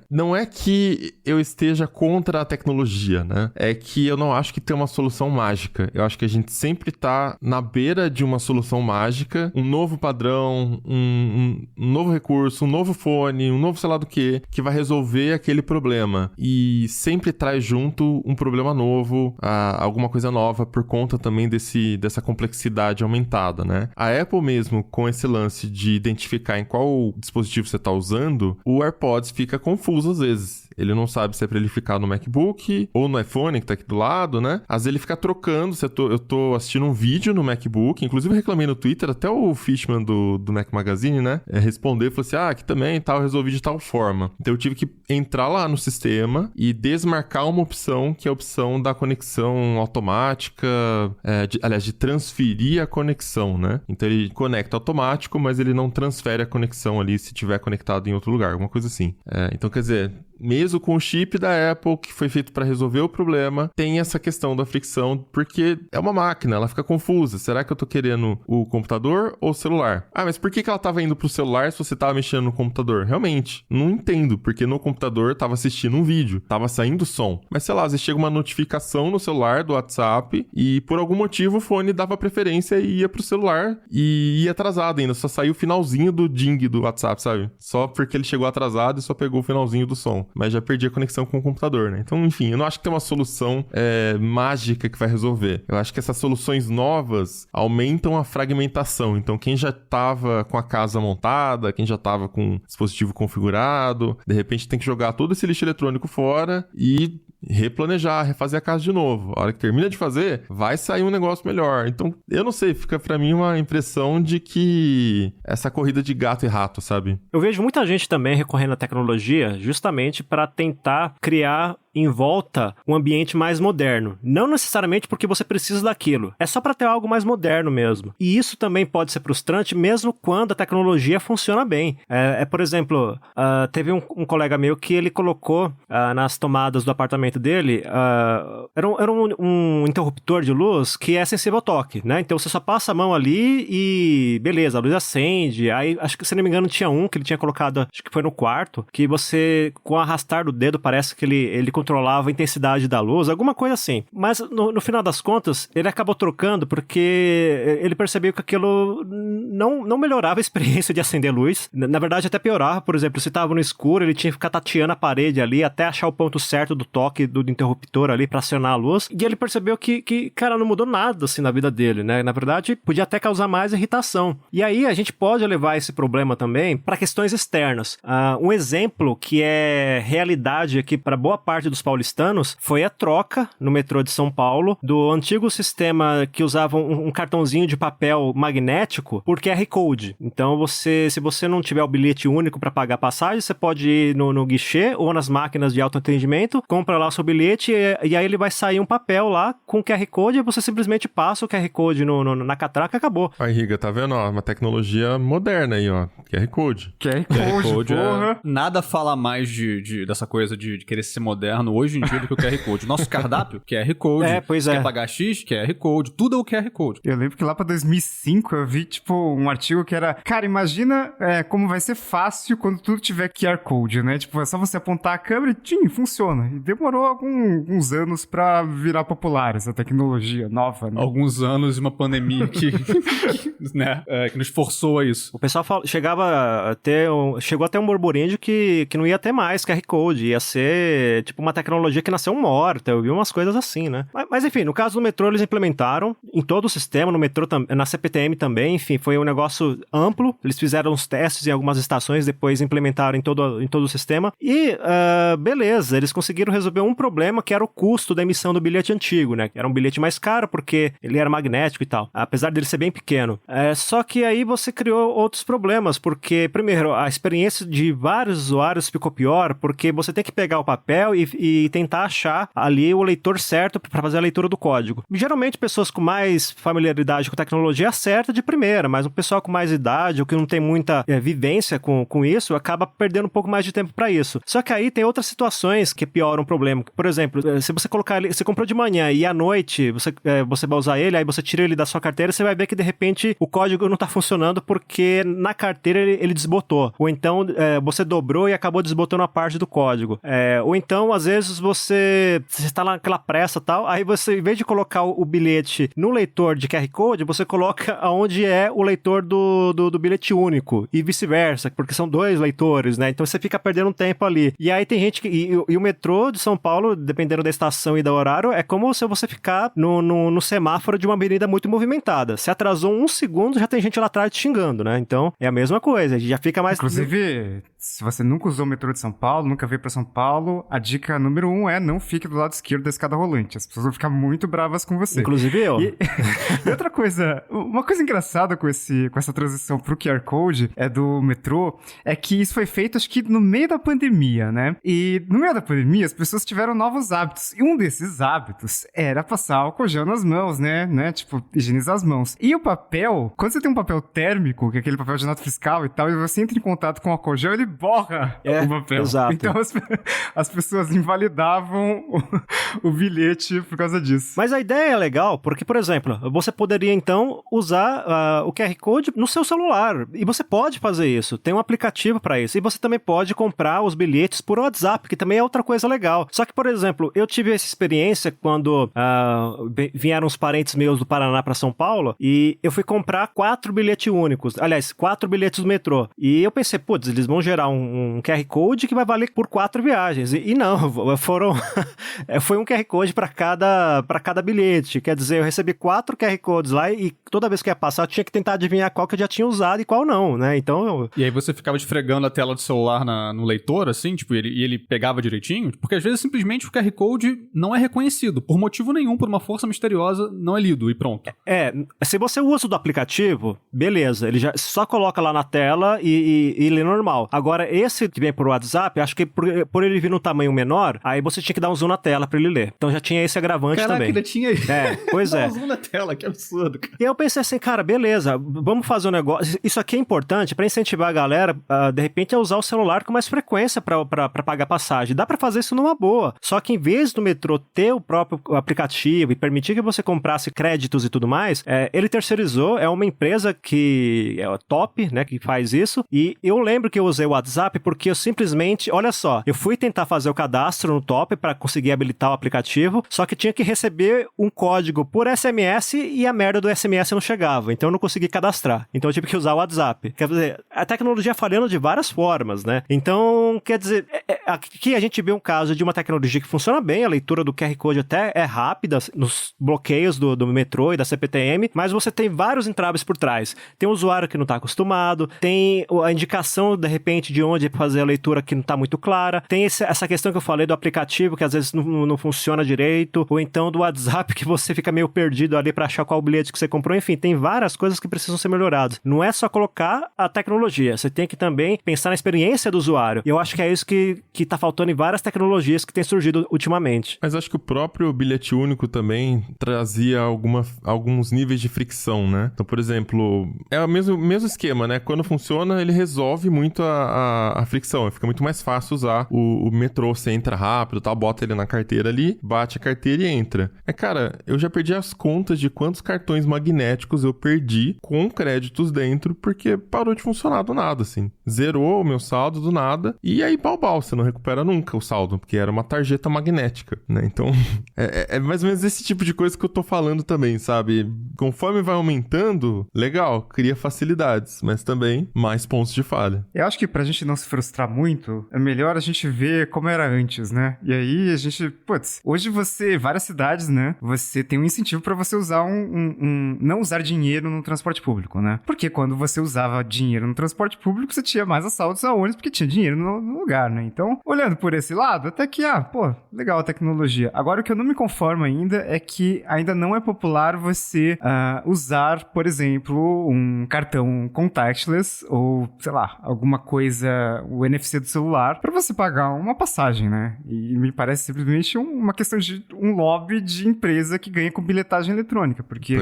não é que eu esteja contra a tecnologia, né? É que eu não acho que tem uma solução mágica. Eu acho que a gente sempre tá na beira de uma solução mágica, um novo padrão, um novo recurso, um novo fone, um novo sei lá do que vai resolver aquele problema. E sempre traz junto um problema novo, alguma coisa nova, por conta também dessa complexidade aumentada, né? A Apple mesmo, com esse lance de identificar em qual dispositivo você tá usando, o AirPods fica confuso às vezes. Ele não sabe se é pra ele ficar no MacBook ou no iPhone, que tá aqui do lado, né? Às vezes ele fica trocando. Eu tô assistindo um vídeo no MacBook, inclusive eu reclamei no Twitter, até o Fishman do Mac Magazine, né? Respondeu, falou assim, aqui também, eu resolvi de tal forma. Então eu tive que entrar lá no sistema e desmarcar uma opção, que é a opção da conexão automática, de transferir a conexão, né? Então ele conecta automático, mas ele não transfere a conexão ali se tiver conectado em outro lugar, alguma coisa assim. Então quer dizer, mesmo com o chip da Apple, que foi feito para resolver o problema, tem essa questão da fricção, porque é uma máquina, ela fica confusa. Será que eu tô querendo o computador ou o celular? Ah, mas por que ela tava indo pro celular se você tava mexendo no computador? Realmente, não entendo, porque no computador tava assistindo um vídeo, tava saindo som. Mas sei lá, às vezes chega uma notificação no celular do WhatsApp e por algum motivo o fone dava preferência e ia pro celular e ia atrasado ainda, só saiu o finalzinho do ding do WhatsApp, sabe? Só porque ele chegou atrasado e só pegou o finalzinho do som. Mas já perdi a conexão com o computador, né? Então, enfim, eu não acho que tem uma solução mágica que vai resolver. Eu acho que essas soluções novas aumentam a fragmentação. Então, quem já tava com a casa montada, quem já tava com o dispositivo configurado, de repente tem que jogar todo esse lixo eletrônico fora e replanejar, refazer a casa de novo. A hora que termina de fazer, vai sair um negócio melhor. Então, eu não sei, fica pra mim uma impressão de que essa corrida de gato e rato, sabe? Eu vejo muita gente também recorrendo à tecnologia justamente para tentar criar em volta um ambiente mais moderno. Não necessariamente porque você precisa daquilo. É só para ter algo mais moderno mesmo. E isso também pode ser frustrante mesmo quando a tecnologia funciona bem. Por exemplo, teve um colega meu que ele colocou nas tomadas do apartamento dele, era um interruptor de luz que é sensível ao toque, né? Então você só passa a mão ali e beleza, a luz acende. Aí, acho que, se não me engano, tinha um que ele tinha colocado, acho que foi no quarto, que você, com o arrastar do dedo, parece que ele controlava a intensidade da luz, alguma coisa assim. Mas no final das contas, ele acabou trocando porque ele percebeu que aquilo não melhorava a experiência de acender luz. Na verdade, até piorava. Por exemplo, se estava no escuro, ele tinha que ficar tateando a parede ali até achar o ponto certo do toque do interruptor ali para acionar a luz. E ele percebeu que, cara, não mudou nada assim na vida dele, né? Na verdade, podia até causar mais irritação. E aí, a gente pode levar esse problema também para questões externas. Um exemplo que é realidade aqui para boa parte dos paulistanos foi a troca no metrô de São Paulo do antigo sistema que usava um cartãozinho de papel magnético por QR Code. Então, se você não tiver o bilhete único para pagar a passagem, você pode ir no guichê ou nas máquinas de autoatendimento, compra lá o seu bilhete e aí ele vai sair um papel lá com QR Code e você simplesmente passa o QR Code na catraca e acabou. Aí, Riga, tá vendo? Ó, uma tecnologia moderna aí, ó. QR Code. QR Code, porra. Nada fala mais dessa coisa de querer ser moderno hoje em dia do que o QR Code. Nosso cardápio, QR Code. Pois é. Quer pagar X? QR Code. Tudo é o QR Code. Eu lembro que lá pra 2005 eu vi, um artigo que era... Cara, imagina como vai ser fácil quando tudo tiver QR Code, né? Tipo, é só você apontar a câmera e funciona. E demorou alguns anos pra virar popular essa tecnologia nova, né? Alguns anos e uma pandemia que nos forçou a isso. O pessoal chegou a ter um burburinho de que não ia ter mais QR Code. Ia ser, tipo, uma tecnologia que nasceu morta. Eu vi umas coisas assim, né? Mas enfim, no caso do metrô, eles implementaram em todo o sistema, no metrô, na CPTM também, enfim, foi um negócio amplo. Eles fizeram os testes em algumas estações, depois implementaram em todo o sistema. E, beleza, eles conseguiram resolver um problema que era o custo da emissão do bilhete antigo, né? Era um bilhete mais caro porque ele era magnético e tal, apesar dele ser bem pequeno. Só que aí você criou outros problemas, porque, primeiro, a experiência de vários usuários ficou pior, porque você tem que pegar o papel e tentar achar ali o leitor certo para fazer a leitura do código. Geralmente, pessoas com mais familiaridade com tecnologia acerta de primeira, mas um pessoal com mais idade ou que não tem muita vivência com isso, acaba perdendo um pouco mais de tempo para isso. Só que aí tem outras situações que pioram o problema. Por exemplo, se você colocar ele, você comprou de manhã e à noite você vai usar ele, aí você tira ele da sua carteira, você vai ver que de repente o código não tá funcionando porque na carteira ele desbotou. Ou então você dobrou e acabou desbotando a parte do código. Ou então, às vezes, você está lá naquela pressa e tal, aí você, em vez de colocar o bilhete no leitor de QR Code, você coloca aonde é o leitor do bilhete único e vice-versa, porque são dois leitores, né? Então você fica perdendo um tempo ali. E aí tem gente que... E o metrô de São Paulo, dependendo da estação e do horário, é como se você ficar no semáforo de uma avenida muito movimentada. Se atrasou um segundo, já tem gente lá atrás te xingando, né? Então, é a mesma coisa. Já fica mais... Inclusive, se você nunca usou o metrô de São Paulo, nunca veio pra São Paulo, a dica número 1 é não fique do lado esquerdo da escada rolante. As pessoas vão ficar muito bravas com você. Inclusive eu. E outra coisa, uma coisa engraçada com essa transição pro QR Code do metrô, é que isso foi feito, acho que no meio da pandemia, né? E no meio da pandemia, as pessoas tiveram novos hábitos. E um desses hábitos era passar álcool gel nas mãos, né? Tipo, higienizar as mãos. E o papel, quando você tem um papel térmico, que é aquele papel de nota fiscal e tal, e você entra em contato com o álcool gel, ele borra É, o papel. exato. Então as pessoas invalidavam o bilhete por causa disso. Mas a ideia é legal porque, por exemplo, você poderia então usar o QR Code no seu celular. E você pode fazer isso. Tem um aplicativo para isso. E você também pode comprar os bilhetes por WhatsApp, que também é outra coisa legal. Só que, por exemplo, eu tive essa experiência quando vieram os parentes meus do Paraná para São Paulo e eu fui comprar 4 bilhetes únicos. Aliás, 4 bilhetes do metrô. E eu pensei, putz, eles vão gerar um QR Code que vai valer por 4 viagens. E não, foram... foi um QR Code para cada bilhete. Quer dizer, eu recebi 4 QR Codes lá e toda vez que ia passar eu tinha que tentar adivinhar qual que eu já tinha usado e qual não, né? Então... E aí você ficava esfregando a tela do celular no leitor, assim, tipo, e ele pegava direitinho? Porque às vezes simplesmente o QR Code não é reconhecido. Por motivo nenhum, por uma força misteriosa, não é lido e pronto. Se você usa o do aplicativo, beleza, ele já só coloca lá na tela e lê normal. Agora, esse que vem por WhatsApp, acho que por ele vir no tamanho menor, aí você tinha que dar um zoom na tela pra ele ler. Então já tinha esse agravante também. Caraca, ainda tinha isso. Pois é. Dá um zoom na tela, que absurdo, cara. E aí eu pensei assim, cara, beleza, vamos fazer um negócio. Isso aqui é importante pra incentivar a galera, de repente, a usar o celular com mais frequência pra pagar passagem. Dá pra fazer isso numa boa. Só que em vez do metrô ter o próprio aplicativo e permitir que você comprasse créditos e tudo mais, ele terceirizou, é uma empresa que é top, né, que faz isso. E eu lembro que eu usei o WhatsApp porque eu simplesmente, olha só, eu fui tentar fazer o cadastro no top pra conseguir habilitar o aplicativo, só que tinha que receber um código por SMS e a merda do SMS não chegava. Então eu não consegui cadastrar. Então eu tive que usar o WhatsApp. Quer dizer, a tecnologia falhando de várias formas, né? Então, quer dizer, aqui a gente vê um caso de uma tecnologia que funciona bem, a leitura do QR Code até é rápida nos bloqueios do metrô e da CPTM, mas você tem vários entraves por trás. Tem um usuário que não está acostumado, tem a indicação, de repente, de onde fazer a leitura que não está muito clara, tem essa questão que eu falei do aplicativo, que às vezes não funciona direito, ou então do WhatsApp, que você fica meio perdido ali para achar qual bilhete que você comprou. Enfim, tem várias coisas que precisam ser melhoradas. Não é só colocar a tecnologia, você tem que também pensar na experiência do usuário. E eu acho que é isso que tá faltando em várias tecnologias que têm surgido ultimamente. Mas acho que o próprio bilhete único também trazia alguns níveis de fricção, né? Então, por exemplo, é o mesmo esquema, né? Quando funciona, ele resolve muito a fricção. Fica muito mais fácil usar o metrô. Você entra rápido, tal, bota ele na carteira ali, bate a carteira e entra. Cara, eu já perdi as contas de quantos cartões magnéticos eu perdi com créditos dentro, porque parou de funcionar do nada, assim. Zerou o meu saldo do nada, e aí pau, você não recupera nunca o saldo, porque era uma tarjeta magnética, né? Então, é mais ou menos esse tipo de coisa que eu tô falando também, sabe? Conforme vai aumentando, legal, cria facilidades, mas também mais pontos de falha. Eu acho que pra gente não se frustrar muito, é melhor a gente ver como era antes, né? E aí a gente, hoje várias cidades, né? Você tem um incentivo pra você usar não usar dinheiro no transporte público, né? Porque quando você usava dinheiro no transporte público, você tinha mais assaltos a ônibus porque tinha dinheiro no lugar, né? Então, olhando por esse lado, até que, legal a tecnologia. Agora, o que eu não me conformo ainda é que ainda não é popular você usar, por exemplo, um cartão contactless ou, sei lá, alguma coisa, o NFC do celular, pra você pagar uma passagem, né? E me parece simplesmente uma questão de um lobby de empresa que ganha com bilhetagem eletrônica, porque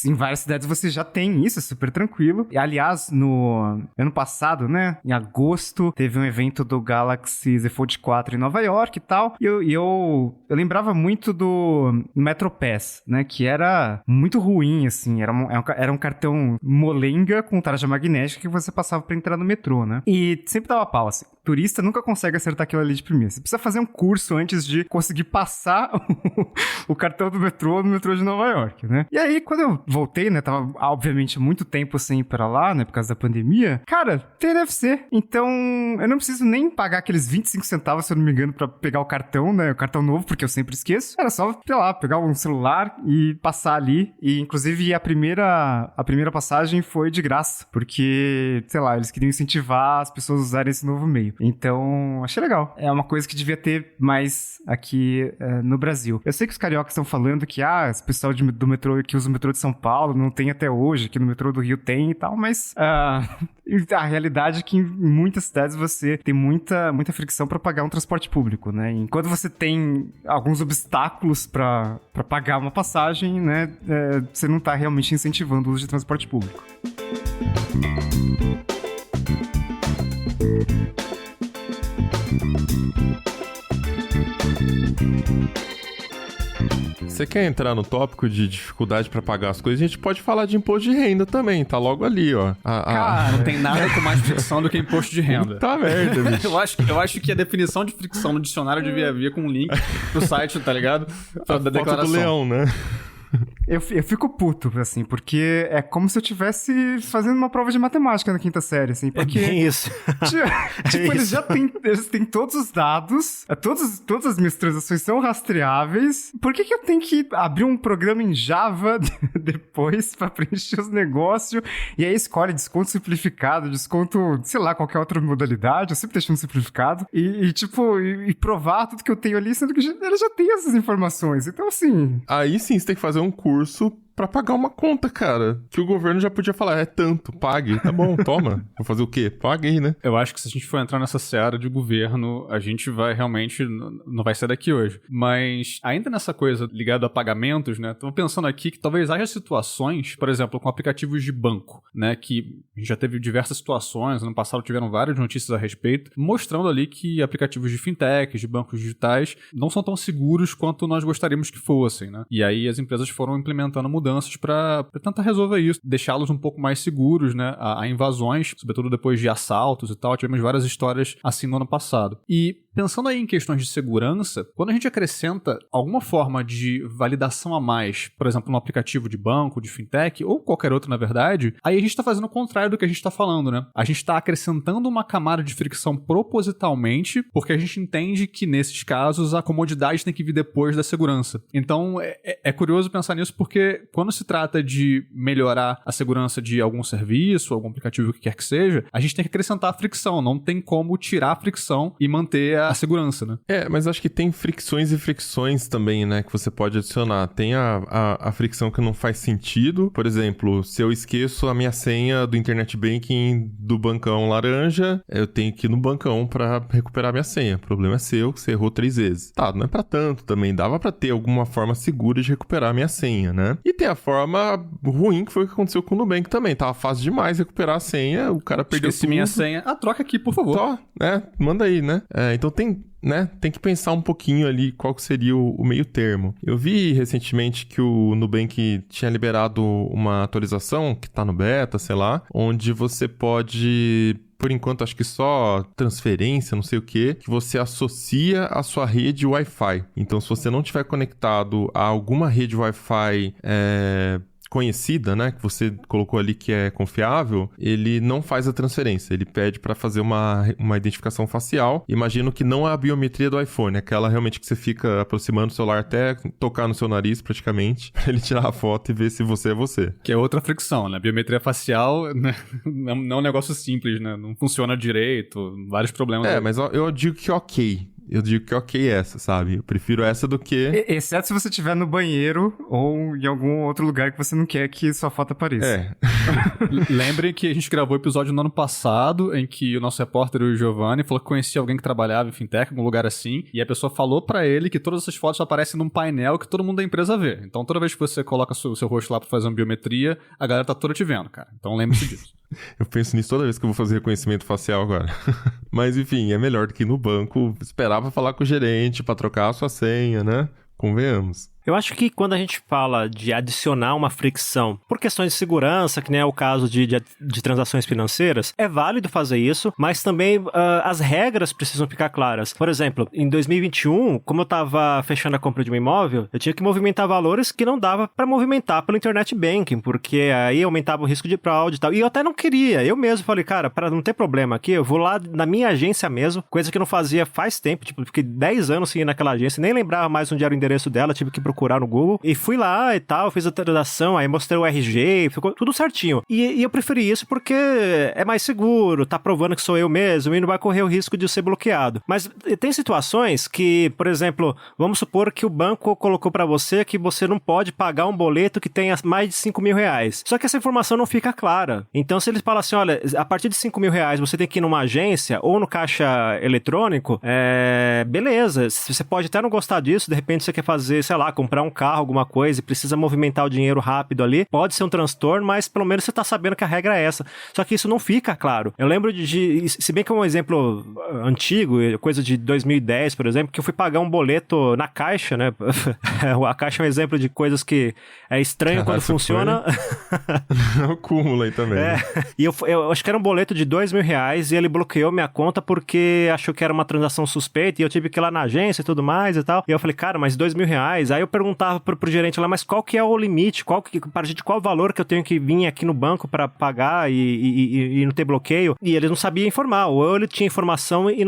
em várias cidades você já tem isso, é super tranquilo. E, aliás, no ano passado, né, em agosto, teve um evento do Galaxy Z Fold 4 em Nova York e tal, e eu lembrava muito do MetroPass, né, que era muito ruim, assim, era um cartão molenga com tarja magnética que você passava pra entrar no metrô, né, e sempre dava pau, assim. Turista nunca consegue acertar aquilo ali de primeira. Você precisa fazer um curso antes de conseguir passar o cartão do metrô no metrô de Nova York, né? E aí, quando eu voltei, né, tava, obviamente, muito tempo sem ir pra lá, né, por causa da pandemia, cara, tem NFC. Então, eu não preciso nem pagar aqueles 25 centavos, se eu não me engano, pra pegar o cartão, né, o cartão novo, porque eu sempre esqueço. Era só, sei lá, pegar um celular e passar ali. E, inclusive, a primeira passagem foi de graça, porque, sei lá, eles queriam incentivar as pessoas a usarem esse novo meio. Então, achei legal. É uma coisa que devia ter mais aqui no Brasil. Eu sei que os cariocas estão falando que, esse pessoal do metrô que usa o metrô de São Paulo não tem até hoje, que no metrô do Rio tem e tal, mas a realidade é que em muitas cidades você tem muita fricção para pagar um transporte público, né? Enquanto você tem alguns obstáculos para pagar uma passagem, né, você não tá realmente incentivando o uso de transporte público. Você quer entrar no tópico de dificuldade pra pagar as coisas? A gente pode falar de imposto de renda também, tá logo ali, ó. Cara, não tem nada com mais fricção do que imposto de renda. Tá merda, bicho. Eu acho que a definição de fricção no dicionário devia vir com um link pro site, tá ligado? Da Foto declaração. do leão, né? Eu fico puto, assim, porque é como se eu estivesse fazendo uma prova de matemática na quinta série, assim, porque... É bem isso. Tipo, eles têm todos os dados, todas as minhas transações são rastreáveis. Por que eu tenho que abrir um programa em Java depois pra preencher os negócios? E aí escolhe desconto simplificado, desconto, sei lá, qualquer outra modalidade, eu sempre deixo no simplificado. E provar tudo que eu tenho ali, sendo que eles já têm essas informações. Então, assim... Aí sim você tem que fazer um curso pra pagar uma conta, cara. Que o governo já podia falar, é tanto, pague. Tá bom, toma. Vou fazer o quê? Pague aí, né? Eu acho que se a gente for entrar nessa seara de governo, a gente vai realmente... Não vai sair daqui hoje. Mas ainda nessa coisa ligada a pagamentos, né? Tô pensando aqui que talvez haja situações, por exemplo, com aplicativos de banco, né? Que a gente já teve diversas situações, no passado tiveram várias notícias a respeito, mostrando ali que aplicativos de fintechs, de bancos digitais, não são tão seguros quanto nós gostaríamos que fossem, né? E aí as empresas foram implementando mudanças para tentar resolver isso, deixá-los um pouco mais seguros, né, a invasões, sobretudo depois de assaltos e tal. Tivemos várias histórias assim no ano passado. E pensando aí em questões de segurança, quando a gente acrescenta alguma forma de validação a mais, por exemplo, no aplicativo de banco, de fintech, ou qualquer outro, na verdade, aí a gente está fazendo o contrário do que a gente está falando, né? A gente está acrescentando uma camada de fricção propositalmente, porque a gente entende que, nesses casos, a comodidade tem que vir depois da segurança. Então, é curioso pensar nisso, porque quando se trata de melhorar a segurança de algum serviço, algum aplicativo, o que quer que seja, a gente tem que acrescentar a fricção, não tem como tirar a fricção e manter a segurança, né? Mas acho que tem fricções e fricções também, né, que você pode adicionar. Tem a fricção que não faz sentido. Por exemplo, se eu esqueço a minha senha do Internet Banking do bancão laranja, eu tenho que ir no bancão pra recuperar minha senha. O problema é seu, que você errou 3 vezes. Tá, não é pra tanto também. Dava pra ter alguma forma segura de recuperar a minha senha, né? E tem a forma ruim, que foi o que aconteceu com o Nubank também. Tava fácil demais recuperar a senha, o cara perdeu Esqueci tudo. minha senha. Troca aqui, por favor. Só, né? Manda aí, né? Então tem que pensar um pouquinho ali qual que seria o meio termo. Eu vi recentemente que o Nubank tinha liberado uma atualização, que tá no beta, sei lá, onde você pode... Por enquanto, acho que só transferência, não sei o que você associa a sua rede Wi-Fi. Então, se você não tiver conectado a alguma rede Wi-Fi conhecida, né, que você colocou ali que é confiável, ele não faz a transferência. Ele pede para fazer uma identificação facial. Imagino que não é a biometria do iPhone, aquela realmente que você fica aproximando o celular até tocar no seu nariz, praticamente, para ele tirar a foto e ver se você é você. Que é outra fricção, né? Biometria facial, né? Não é um negócio simples, né? Não funciona direito, vários problemas. Mas eu digo que ok. Eu digo que ok essa, sabe? Eu prefiro essa do que... Exceto se você estiver no banheiro ou em algum outro lugar que você não quer que sua foto apareça. Lembrem que a gente gravou o episódio no ano passado, em que o nosso repórter, o Giovanni, falou que conhecia alguém que trabalhava em fintech, em algum lugar assim, e a pessoa falou pra ele que todas essas fotos aparecem num painel que todo mundo da empresa vê. Então, toda vez que você coloca o seu rosto lá pra fazer uma biometria, a galera tá toda te vendo, cara. Então, lembre-se disso. Eu penso nisso toda vez que eu vou fazer reconhecimento facial agora. Mas, enfim, é melhor do que ir no banco esperar pra falar com o gerente, pra trocar a sua senha, né? Convenhamos. Eu acho que quando a gente fala de adicionar uma fricção por questões de segurança, que nem é o caso de transações financeiras, é válido fazer isso, mas também as regras precisam ficar claras. Por exemplo, em 2021, como eu estava fechando a compra de um imóvel, eu tinha que movimentar valores que não dava para movimentar pelo Internet Banking, porque aí aumentava o risco de fraude e tal. E eu até não queria. Eu mesmo falei, cara, para não ter problema aqui, eu vou lá na minha agência mesmo, coisa que eu não fazia faz tempo, tipo, fiquei 10 anos sem ir naquela agência, nem lembrava mais onde era o endereço dela, tive que procurar no Google, e fui lá e tal, fiz a transação, aí mostrei o RG, ficou tudo certinho. E eu preferi isso porque é mais seguro, tá provando que sou eu mesmo e não vai correr o risco de ser bloqueado. Mas tem situações que, por exemplo, vamos supor que o banco colocou pra você que você não pode pagar um boleto que tenha mais de 5 mil reais. Só que essa informação não fica clara. Então, se eles falam assim, olha, a partir de 5 mil reais você tem que ir numa agência ou no caixa eletrônico, beleza. Você pode até não gostar disso, de repente você quer fazer, sei lá, comprar um carro, alguma coisa, e precisa movimentar o dinheiro rápido ali, pode ser um transtorno, mas pelo menos você tá sabendo que a regra é essa. Só que isso não fica claro. Eu lembro se bem que é um exemplo antigo, coisa de 2010, por exemplo, que eu fui pagar um boleto na Caixa, né? A Caixa é um exemplo de coisas que é estranho quando funciona. O cúmulo aí também. É. Né? E eu acho que era um boleto de R$2.000 e ele bloqueou minha conta porque achou que era uma transação suspeita e eu tive que ir lá na agência e tudo mais e tal. E eu falei, cara, mas R$2.000? Aí eu perguntava pro gerente lá, mas qual que é o limite? A partir de qual valor que eu tenho que vir aqui no banco pra pagar e não ter bloqueio? E eles não sabiam informar, ou ele tinha informação e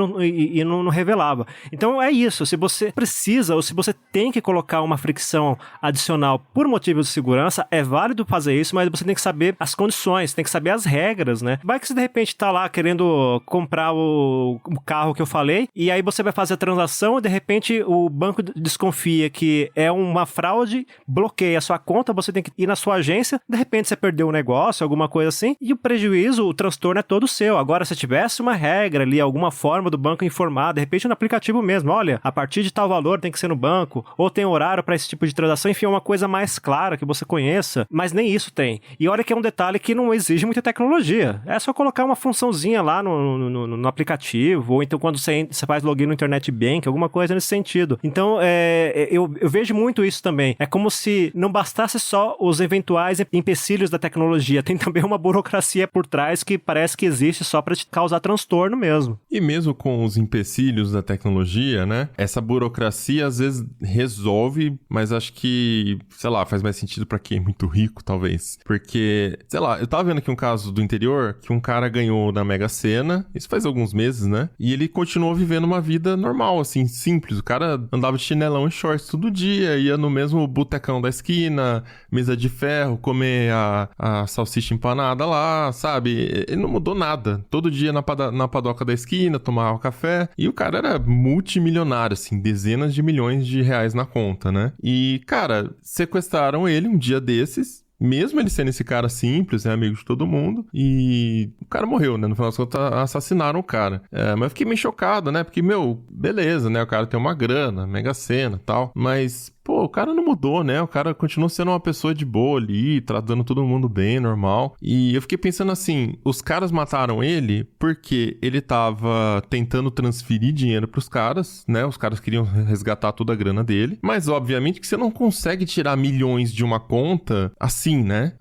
não revelava. Então é isso, se você precisa ou se você tem que colocar uma fricção adicional por motivos de segurança, é válido fazer isso, mas você tem que saber as condições, tem que saber as regras, né? Vai que você de repente tá lá querendo comprar o carro que eu falei, e aí você vai fazer a transação e de repente o banco desconfia que é uma fraude, bloqueia a sua conta, você tem que ir na sua agência, de repente você perdeu um negócio, alguma coisa assim, e o prejuízo, o transtorno é todo seu. Agora, se tivesse uma regra ali, alguma forma do banco informar, de repente no aplicativo mesmo, olha, a partir de tal valor tem que ser no banco, ou tem horário para esse tipo de transação, enfim, é uma coisa mais clara que você conheça, mas nem isso tem. E olha que é um detalhe que não exige muita tecnologia. É só colocar uma funçãozinha lá no aplicativo, ou então quando você faz login no Internet Bank, alguma coisa nesse sentido. Então, eu vejo muito isso também. É como se não bastasse só os eventuais empecilhos da tecnologia, tem também uma burocracia por trás que parece que existe só para te causar transtorno mesmo. E mesmo com os empecilhos da tecnologia, né? Essa burocracia às vezes resolve, mas acho que, sei lá, faz mais sentido pra quem é muito rico, talvez. Porque, sei lá, eu tava vendo aqui um caso do interior que um cara ganhou na Mega Sena, isso faz alguns meses, né? E ele continuou vivendo uma vida normal, assim, simples. O cara andava de chinelão e shorts todo dia, ia no mesmo botecão da esquina, mesa de ferro, comer a salsicha empanada lá, sabe? Ele não mudou nada. Todo dia na padoca da esquina, tomava café. E o cara era multimilionário, assim, dezenas de milhões de reais na conta, né? E, cara, sequestraram ele um dia desses. Mesmo ele sendo esse cara simples, né, amigo de todo mundo, e o cara morreu, né, no final das contas assassinaram o cara. Mas eu fiquei meio chocado, né, porque, beleza, né, o cara tem uma grana, Mega Sena e tal, mas, pô, o cara não mudou, né, o cara continuou sendo uma pessoa de boa ali, tratando todo mundo bem, normal, e eu fiquei pensando assim, os caras mataram ele porque ele tava tentando transferir dinheiro pros caras, né, os caras queriam resgatar toda a grana dele, mas obviamente que você não consegue tirar milhões de uma conta assim, né?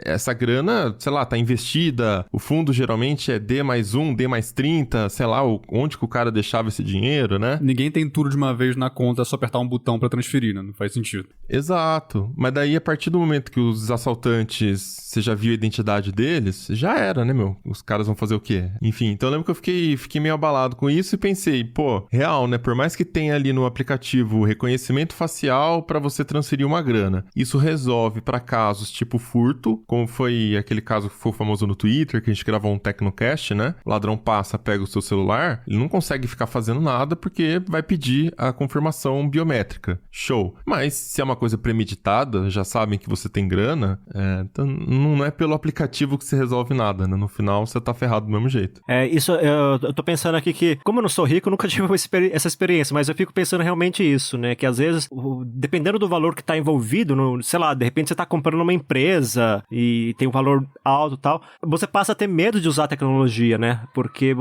Essa grana, sei lá, tá investida, o fundo geralmente é D+1, D+30, sei lá, onde que o cara deixava esse dinheiro, né? Ninguém tem tudo de uma vez na conta, é só apertar um botão pra transferir, né? Não faz sentido. Exato. Mas daí, a partir do momento que os assaltantes, você já viu a identidade deles, já era, né, meu? Os caras vão fazer o quê? Enfim, então eu lembro que eu fiquei meio abalado com isso e pensei, pô, real, né? Por mais que tenha ali no aplicativo reconhecimento facial pra você transferir uma grana, isso resolve pra casos tipo furto, como foi aquele caso que foi famoso no Twitter, que a gente gravou um Tecnocast, né? O ladrão passa, pega o seu celular, ele não consegue ficar fazendo nada porque vai pedir a confirmação biométrica. Show. Mas se é uma coisa premeditada, já sabem que você tem grana, então não é pelo aplicativo que você resolve nada, né? No final, você tá ferrado do mesmo jeito. Isso, eu tô pensando aqui que, como eu não sou rico, eu nunca tive essa experiência, mas eu fico pensando realmente isso, né? Que às vezes, dependendo do valor que tá envolvido, sei lá, de repente você tá comprando uma empresa e tem um valor alto e tal, você passa a ter medo de usar a tecnologia, né? Porque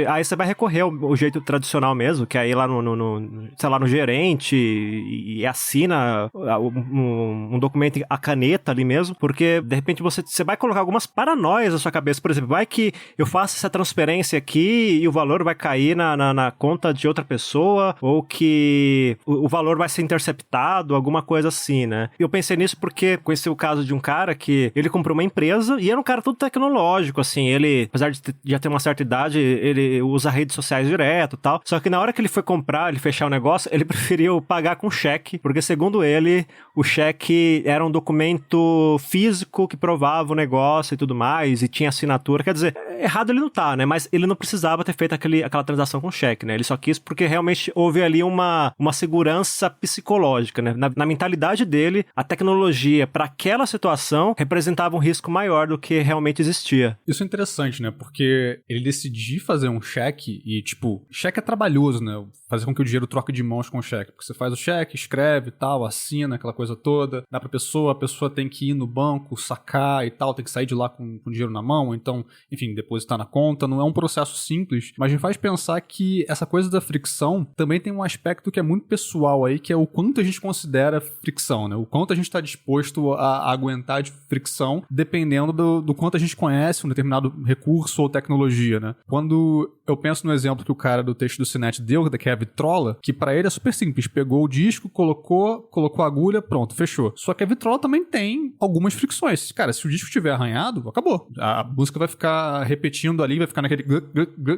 aí você vai recorrer ao jeito tradicional mesmo, que é ir lá sei lá, no gerente e assina um documento a caneta ali mesmo, porque de repente você vai colocar algumas paranoias na sua cabeça. Por exemplo, vai que eu faço essa transferência aqui e o valor vai cair na conta de outra pessoa, ou que o valor vai ser interceptado, alguma coisa assim, né? Eu pensei nisso porque conheci o caso de um cara que ele comprou uma empresa e era um cara todo tecnológico, assim, ele, apesar de já ter uma certa idade, ele usa redes sociais direto e tal, só que na hora que ele foi comprar, ele fechar o negócio, ele preferiu pagar com cheque, porque segundo ele, o cheque era um documento físico que provava o negócio e tudo mais, e tinha assinatura, quer dizer, errado ele não tá, né? Mas ele não precisava ter feito aquela transação com cheque, né? Ele só quis porque realmente houve ali uma segurança psicológica, né? Na mentalidade dele, a tecnologia para aquela situação representava um risco maior do que realmente existia. Isso é interessante, né? Porque ele decidir fazer um cheque e, tipo, cheque é trabalhoso, né? Fazer com que o dinheiro troque de mãos com o cheque. Porque você faz o cheque, escreve e tal, assina, aquela coisa toda, dá pra pessoa, a pessoa tem que ir no banco, sacar e tal, tem que sair de lá com dinheiro na mão, então, enfim, depositar na conta. Não é um processo simples, mas me faz pensar que essa coisa da fricção também tem um aspecto que é muito pessoal aí, que é o quanto a gente considera fricção, né? O quanto a gente tá disposto a aguentar de fricção, dependendo do quanto a gente conhece um determinado recurso ou tecnologia, né? Quando eu penso no exemplo que o cara do texto do Cinet deu, que é a vitrola, que pra ele é super simples, pegou o disco, colocou a agulha, pronto, fechou. Só que a vitrola também tem algumas fricções. Cara, se o disco estiver arranhado, acabou. A música vai ficar repetindo ali, vai ficar naquele...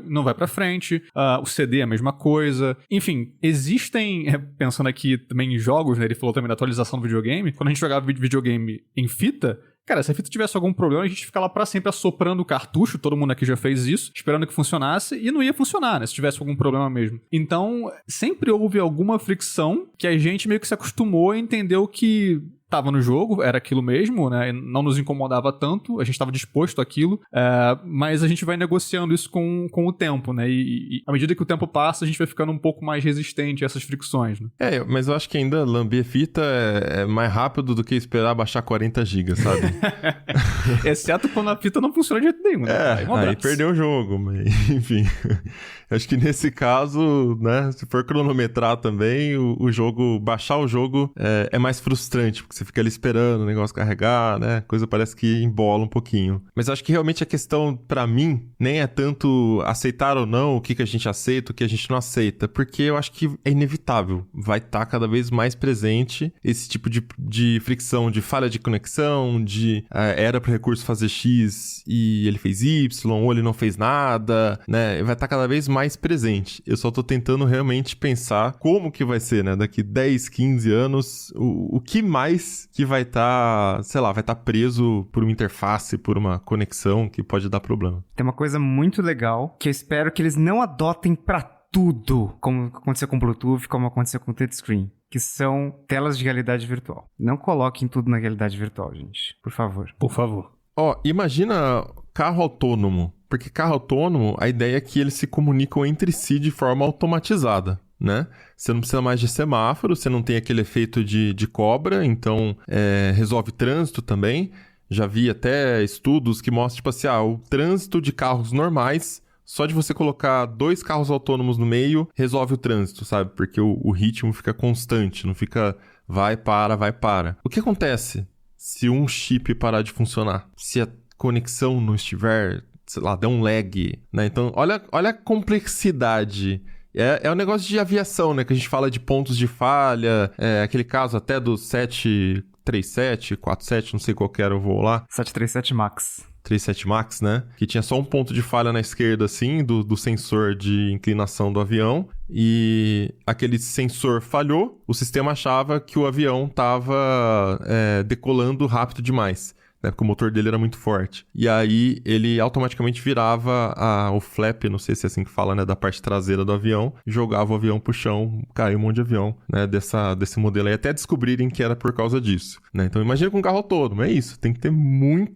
não vai pra frente. O CD é a mesma coisa. Enfim, existem... Pensando aqui também em jogos, né? Ele falou também da atualização do videogame. Quando a gente jogava videogame em fita... Cara, se a fita tivesse algum problema, a gente fica lá pra sempre assoprando o cartucho, todo mundo aqui já fez isso, esperando que funcionasse, e não ia funcionar, né, se tivesse algum problema mesmo. Então, sempre houve alguma fricção que a gente meio que se acostumou e entendeu que tava no jogo, era aquilo mesmo, né, não nos incomodava tanto, a gente estava disposto àquilo, mas a gente vai negociando isso com o tempo, né, e à medida que o tempo passa, a gente vai ficando um pouco mais resistente a essas fricções, né. Mas eu acho que ainda lamber fita é mais rápido do que esperar baixar 40 GB, sabe? Exceto quando a fita não funciona de jeito nenhum, né? Aí perdeu o jogo, mas enfim. Acho que nesse caso, né, se for cronometrar também, o jogo, baixar o jogo é mais frustrante, porque você fica ali esperando o negócio carregar, né, coisa parece que embola um pouquinho. Mas acho que realmente a questão, pra mim, nem é tanto aceitar ou não o que a gente aceita, o que a gente não aceita, porque eu acho que é inevitável, vai estar cada vez mais presente esse tipo de fricção, de falha de conexão, de era pro recurso fazer X e ele fez Y, ou ele não fez nada, né, vai estar cada vez mais presente. Eu só tô tentando realmente pensar como que vai ser, né, daqui 10, 15 anos, o que mais que vai estar, sei lá, vai estar preso por uma interface, por uma conexão que pode dar problema. Tem uma coisa muito legal que eu espero que eles não adotem pra tudo, como aconteceu com o Bluetooth, como aconteceu com o touchscreen, que são telas de realidade virtual. Não coloquem tudo na realidade virtual, gente. Por favor. Por favor. Imagina carro autônomo. Porque carro autônomo, a ideia é que eles se comunicam entre si de forma automatizada, né? Você não precisa mais de semáforo, você não tem aquele efeito de cobra, então resolve trânsito também. Já vi até estudos que mostram, tipo assim, o trânsito de carros normais, só de você colocar 2 carros autônomos no meio, resolve o trânsito, sabe? Porque o ritmo fica constante, não fica vai, para. O que acontece se um chip parar de funcionar? Se a conexão não estiver, sei lá, der um lag, né? Então, olha a complexidade. É um negócio de aviação, né? Que a gente fala de pontos de falha, aquele caso até do 737, 47, não sei qual que era o voo lá. 737 MAX. 37 MAX, né? Que tinha só um ponto de falha na esquerda, assim, do sensor de inclinação do avião. E aquele sensor falhou, o sistema achava que o avião estava decolando rápido demais, né? Porque o motor dele era muito forte. E aí ele automaticamente virava o flap, não sei se é assim que fala, né? Da parte traseira do avião, jogava o avião pro chão, caiu um monte de avião, né? Desse modelo aí, até descobrirem que era por causa disso, né? Então imagina com um carro autônomo, é isso, tem que ter muito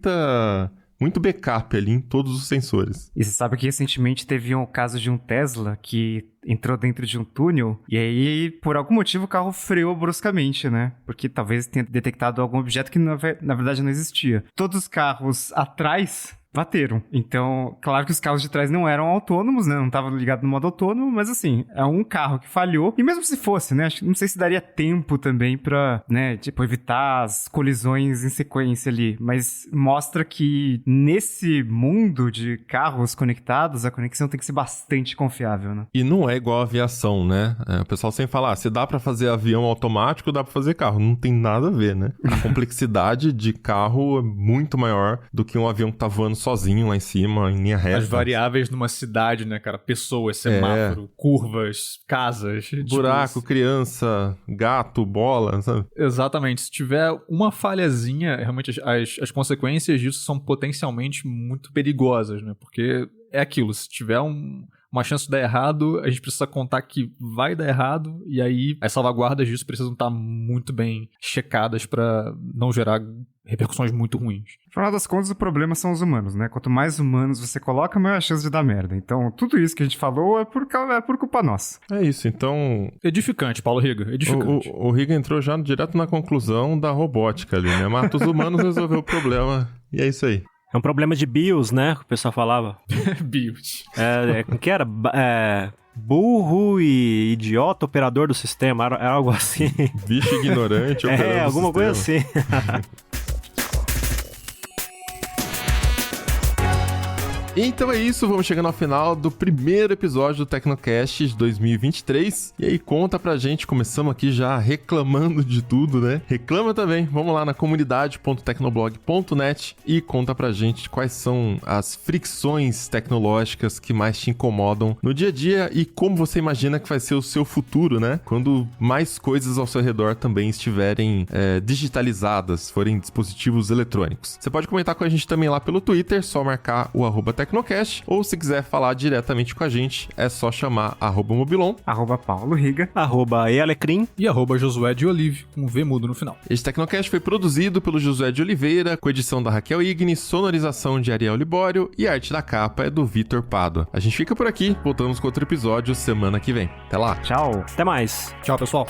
backup ali em todos os sensores. E você sabe que recentemente teve um caso de um Tesla que entrou dentro de um túnel e aí, por algum motivo, o carro freou bruscamente, né? Porque talvez tenha detectado algum objeto que na verdade não existia. Todos os carros atrás bateram. Então, claro que os carros de trás não eram autônomos, né? Não estavam ligados no modo autônomo, mas assim, é um carro que falhou. E mesmo se fosse, né? Não sei se daria tempo também pra, né? Tipo, evitar as colisões em sequência ali. Mas mostra que nesse mundo de carros conectados, a conexão tem que ser bastante confiável, né? E não é igual a aviação, né? O pessoal sempre fala, se dá pra fazer avião automático, dá pra fazer carro. Não tem nada a ver, né? A complexidade de carro é muito maior do que um avião que tá voando sozinho lá em cima, em linha reta. As variáveis numa cidade, né, cara? Pessoas, semáforo, curvas, casas. Buraco, tipo, criança, gato, bola, sabe? exatamente. Se tiver uma falhazinha, realmente as consequências disso são potencialmente muito perigosas, né? Porque é aquilo, se tiver uma chance de dar errado, a gente precisa contar que vai dar errado, e aí as salvaguardas disso precisam estar muito bem checadas para não gerar repercussões muito ruins. No final das contas, o problema são os humanos, né? Quanto mais humanos você coloca, maior a chance de dar merda. Então, tudo isso que a gente falou é por culpa nossa. É isso, então... Edificante, Paulo Riga, edificante. O Riga entrou já direto na conclusão da robótica ali, né? Mata os humanos, resolveu o problema, e é isso aí. É um problema de BIOS, né? Que o pessoal falava. BIOS. O que era? Burro e idiota operador do sistema. Era algo assim. Bicho ignorante, operando o alguma sistema. coisa assim. Então é isso, vamos chegando ao final do primeiro episódio do Tecnocast de 2023. E aí conta pra gente, começamos aqui já reclamando de tudo, né? Reclama também, vamos lá na comunidade.tecnoblog.net e conta pra gente quais são as fricções tecnológicas que mais te incomodam no dia a dia e como você imagina que vai ser o seu futuro, né? Quando mais coisas ao seu redor também estiverem digitalizadas, forem dispositivos eletrônicos. Você pode comentar com a gente também lá pelo Twitter, só marcar o @Tecnocast, ou se quiser falar diretamente com a gente, é só chamar @Mobilon, @Paulo Riga, @ealecrim E @Josué de Olive, com V mudo no final. Este Tecnocast foi produzido pelo Josué de Oliveira, com edição da Raquel Igni, sonorização de Ariel Libório e a arte da capa é do Vitor Pádua. A gente fica por aqui, voltamos com outro episódio semana que vem. Até lá! tchau. Até mais. Tchau, pessoal.